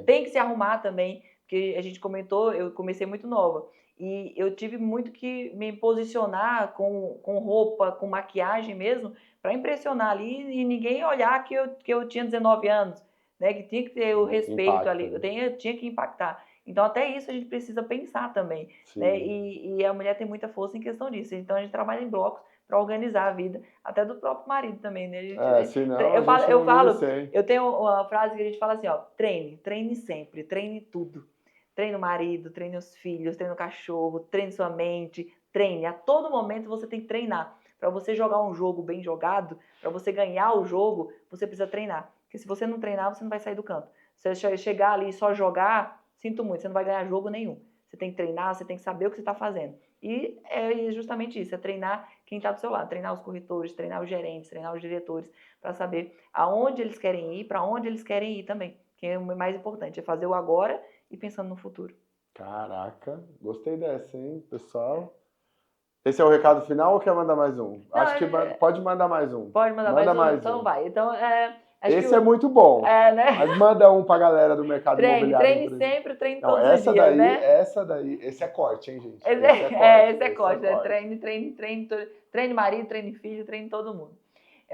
tem que se arrumar também, porque a gente comentou, eu comecei muito nova. E eu tive muito que me posicionar com roupa, com maquiagem mesmo, para impressionar ali e ninguém olhar que eu tinha 19 anos. Né, que tinha que ter o respeito ali, tinha que impactar. Então, até isso a gente precisa pensar também. Né? E a mulher tem muita força em questão disso. Então, a gente trabalha em blocos para organizar a vida, até do próprio marido também, né? Senão Eu falo, eu tenho uma frase que a gente fala assim, ó, treine sempre, treine tudo. Treine o marido, treine os filhos, treine o cachorro, treine sua mente, treine. A todo momento você tem que treinar. Para você jogar um jogo bem jogado, para você ganhar o jogo, você precisa treinar. Porque se você não treinar, você não vai sair do campo. Se você chegar ali e só jogar, sinto muito, você não vai ganhar jogo nenhum. Você tem que treinar, você tem que saber o que você está fazendo. E é justamente isso, é treinar quem está do seu lado, treinar os corretores, treinar os gerentes, treinar os diretores, para saber aonde eles querem ir, para onde eles querem ir também. Que é o mais importante, é fazer o agora e pensando no futuro. Caraca, gostei dessa, hein, pessoal? Esse é o recado final ou quer mandar mais um? Não, Acho que pode mandar mais um. Pode mandar mais um, então vai. Então, esse é muito bom. Né? Mas manda um pra galera do mercado imobiliário. Treine sempre, treine todos os dias, daí, né? Essa daí, esse é corte, hein, gente? Esse é corte. Treine marido, treine filho, treine todo mundo.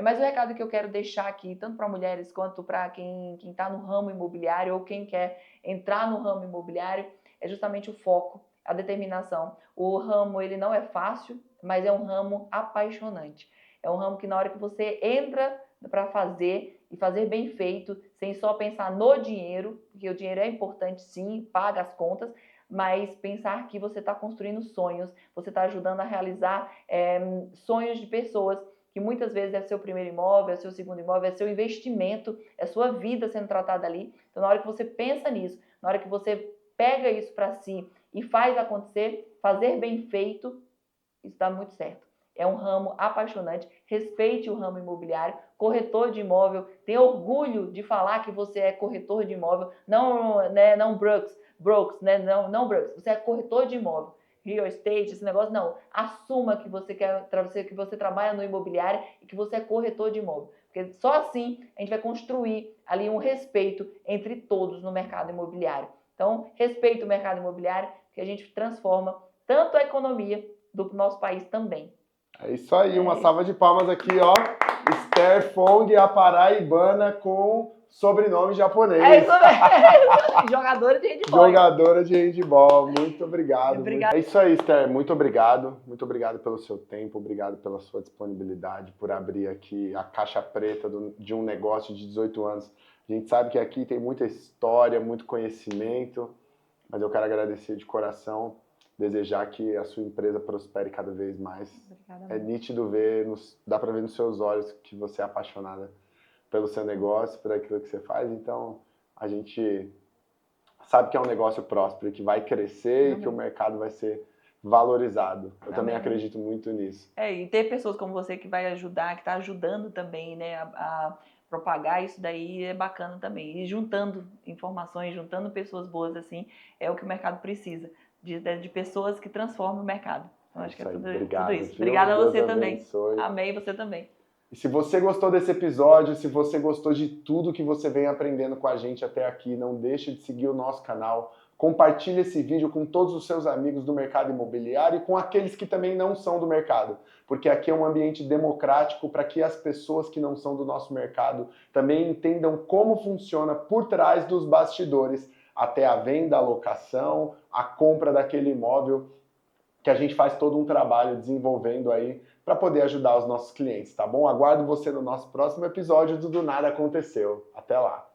Mas o recado que eu quero deixar aqui, tanto para mulheres quanto para quem está no ramo imobiliário ou quem quer entrar no ramo imobiliário, é justamente o foco, a determinação. O ramo, ele não é fácil, mas é um ramo apaixonante. É um ramo que na hora que você entra para fazer e fazer bem feito, sem só pensar no dinheiro, porque o dinheiro é importante sim, paga as contas, mas pensar que você está construindo sonhos, você está ajudando a realizar sonhos de pessoas, que muitas vezes é seu primeiro imóvel, é seu segundo imóvel, é seu investimento, é sua vida sendo tratada ali. Então, na hora que você pensa nisso, na hora que você pega isso para si e faz acontecer, fazer bem feito, isso dá muito certo. É um ramo apaixonante, respeite o ramo imobiliário, corretor de imóvel, tenha orgulho de falar que você é corretor de imóvel, não brokes, né? Não brokes, você é corretor de imóvel. Real estate, esse negócio, não. Assuma que você que você trabalha no imobiliário e que você é corretor de imóvel. Porque só assim a gente vai construir ali um respeito entre todos no mercado imobiliário. Então, respeite o mercado imobiliário, que a gente transforma tanto a economia do nosso país também. É isso aí, uma salva de palmas aqui, ó. Esther Fong, a paraibana com sobrenome japonês. É isso mesmo. Jogadora de handball. Jogadora de handball. Muito obrigado. Obrigada. É isso aí, Esther. Muito obrigado. Muito obrigado pelo seu tempo, obrigado pela sua disponibilidade, por abrir aqui a caixa preta de um negócio de 18 anos. A gente sabe que aqui tem muita história, muito conhecimento, mas eu quero agradecer de coração, desejar que a sua empresa prospere cada vez mais. Obrigada, é nítido ver, dá para ver nos seus olhos que você é apaixonada pelo seu negócio, por aquilo que você faz. Então, a gente sabe que é um negócio próspero, que vai crescer e que o mercado vai ser valorizado. Eu também acredito muito nisso. E ter pessoas como você que vai ajudar, que está ajudando também, né, a propagar isso daí é bacana também. E juntando informações, juntando pessoas boas assim, é o que o mercado precisa, de pessoas que transformam o mercado. Então, acho que é tudo isso. Obrigada a você também. Amei você também. E se você gostou desse episódio, se você gostou de tudo que você vem aprendendo com a gente até aqui, não deixe de seguir o nosso canal. Compartilhe esse vídeo com todos os seus amigos do mercado imobiliário e com aqueles que também não são do mercado, porque aqui é um ambiente democrático para que as pessoas que não são do nosso mercado também entendam como funciona por trás dos bastidores, até a venda, a locação, a compra daquele imóvel, que a gente faz todo um trabalho desenvolvendo aí para poder ajudar os nossos clientes, tá bom? Aguardo você no nosso próximo episódio do Nada Aconteceu. Até lá!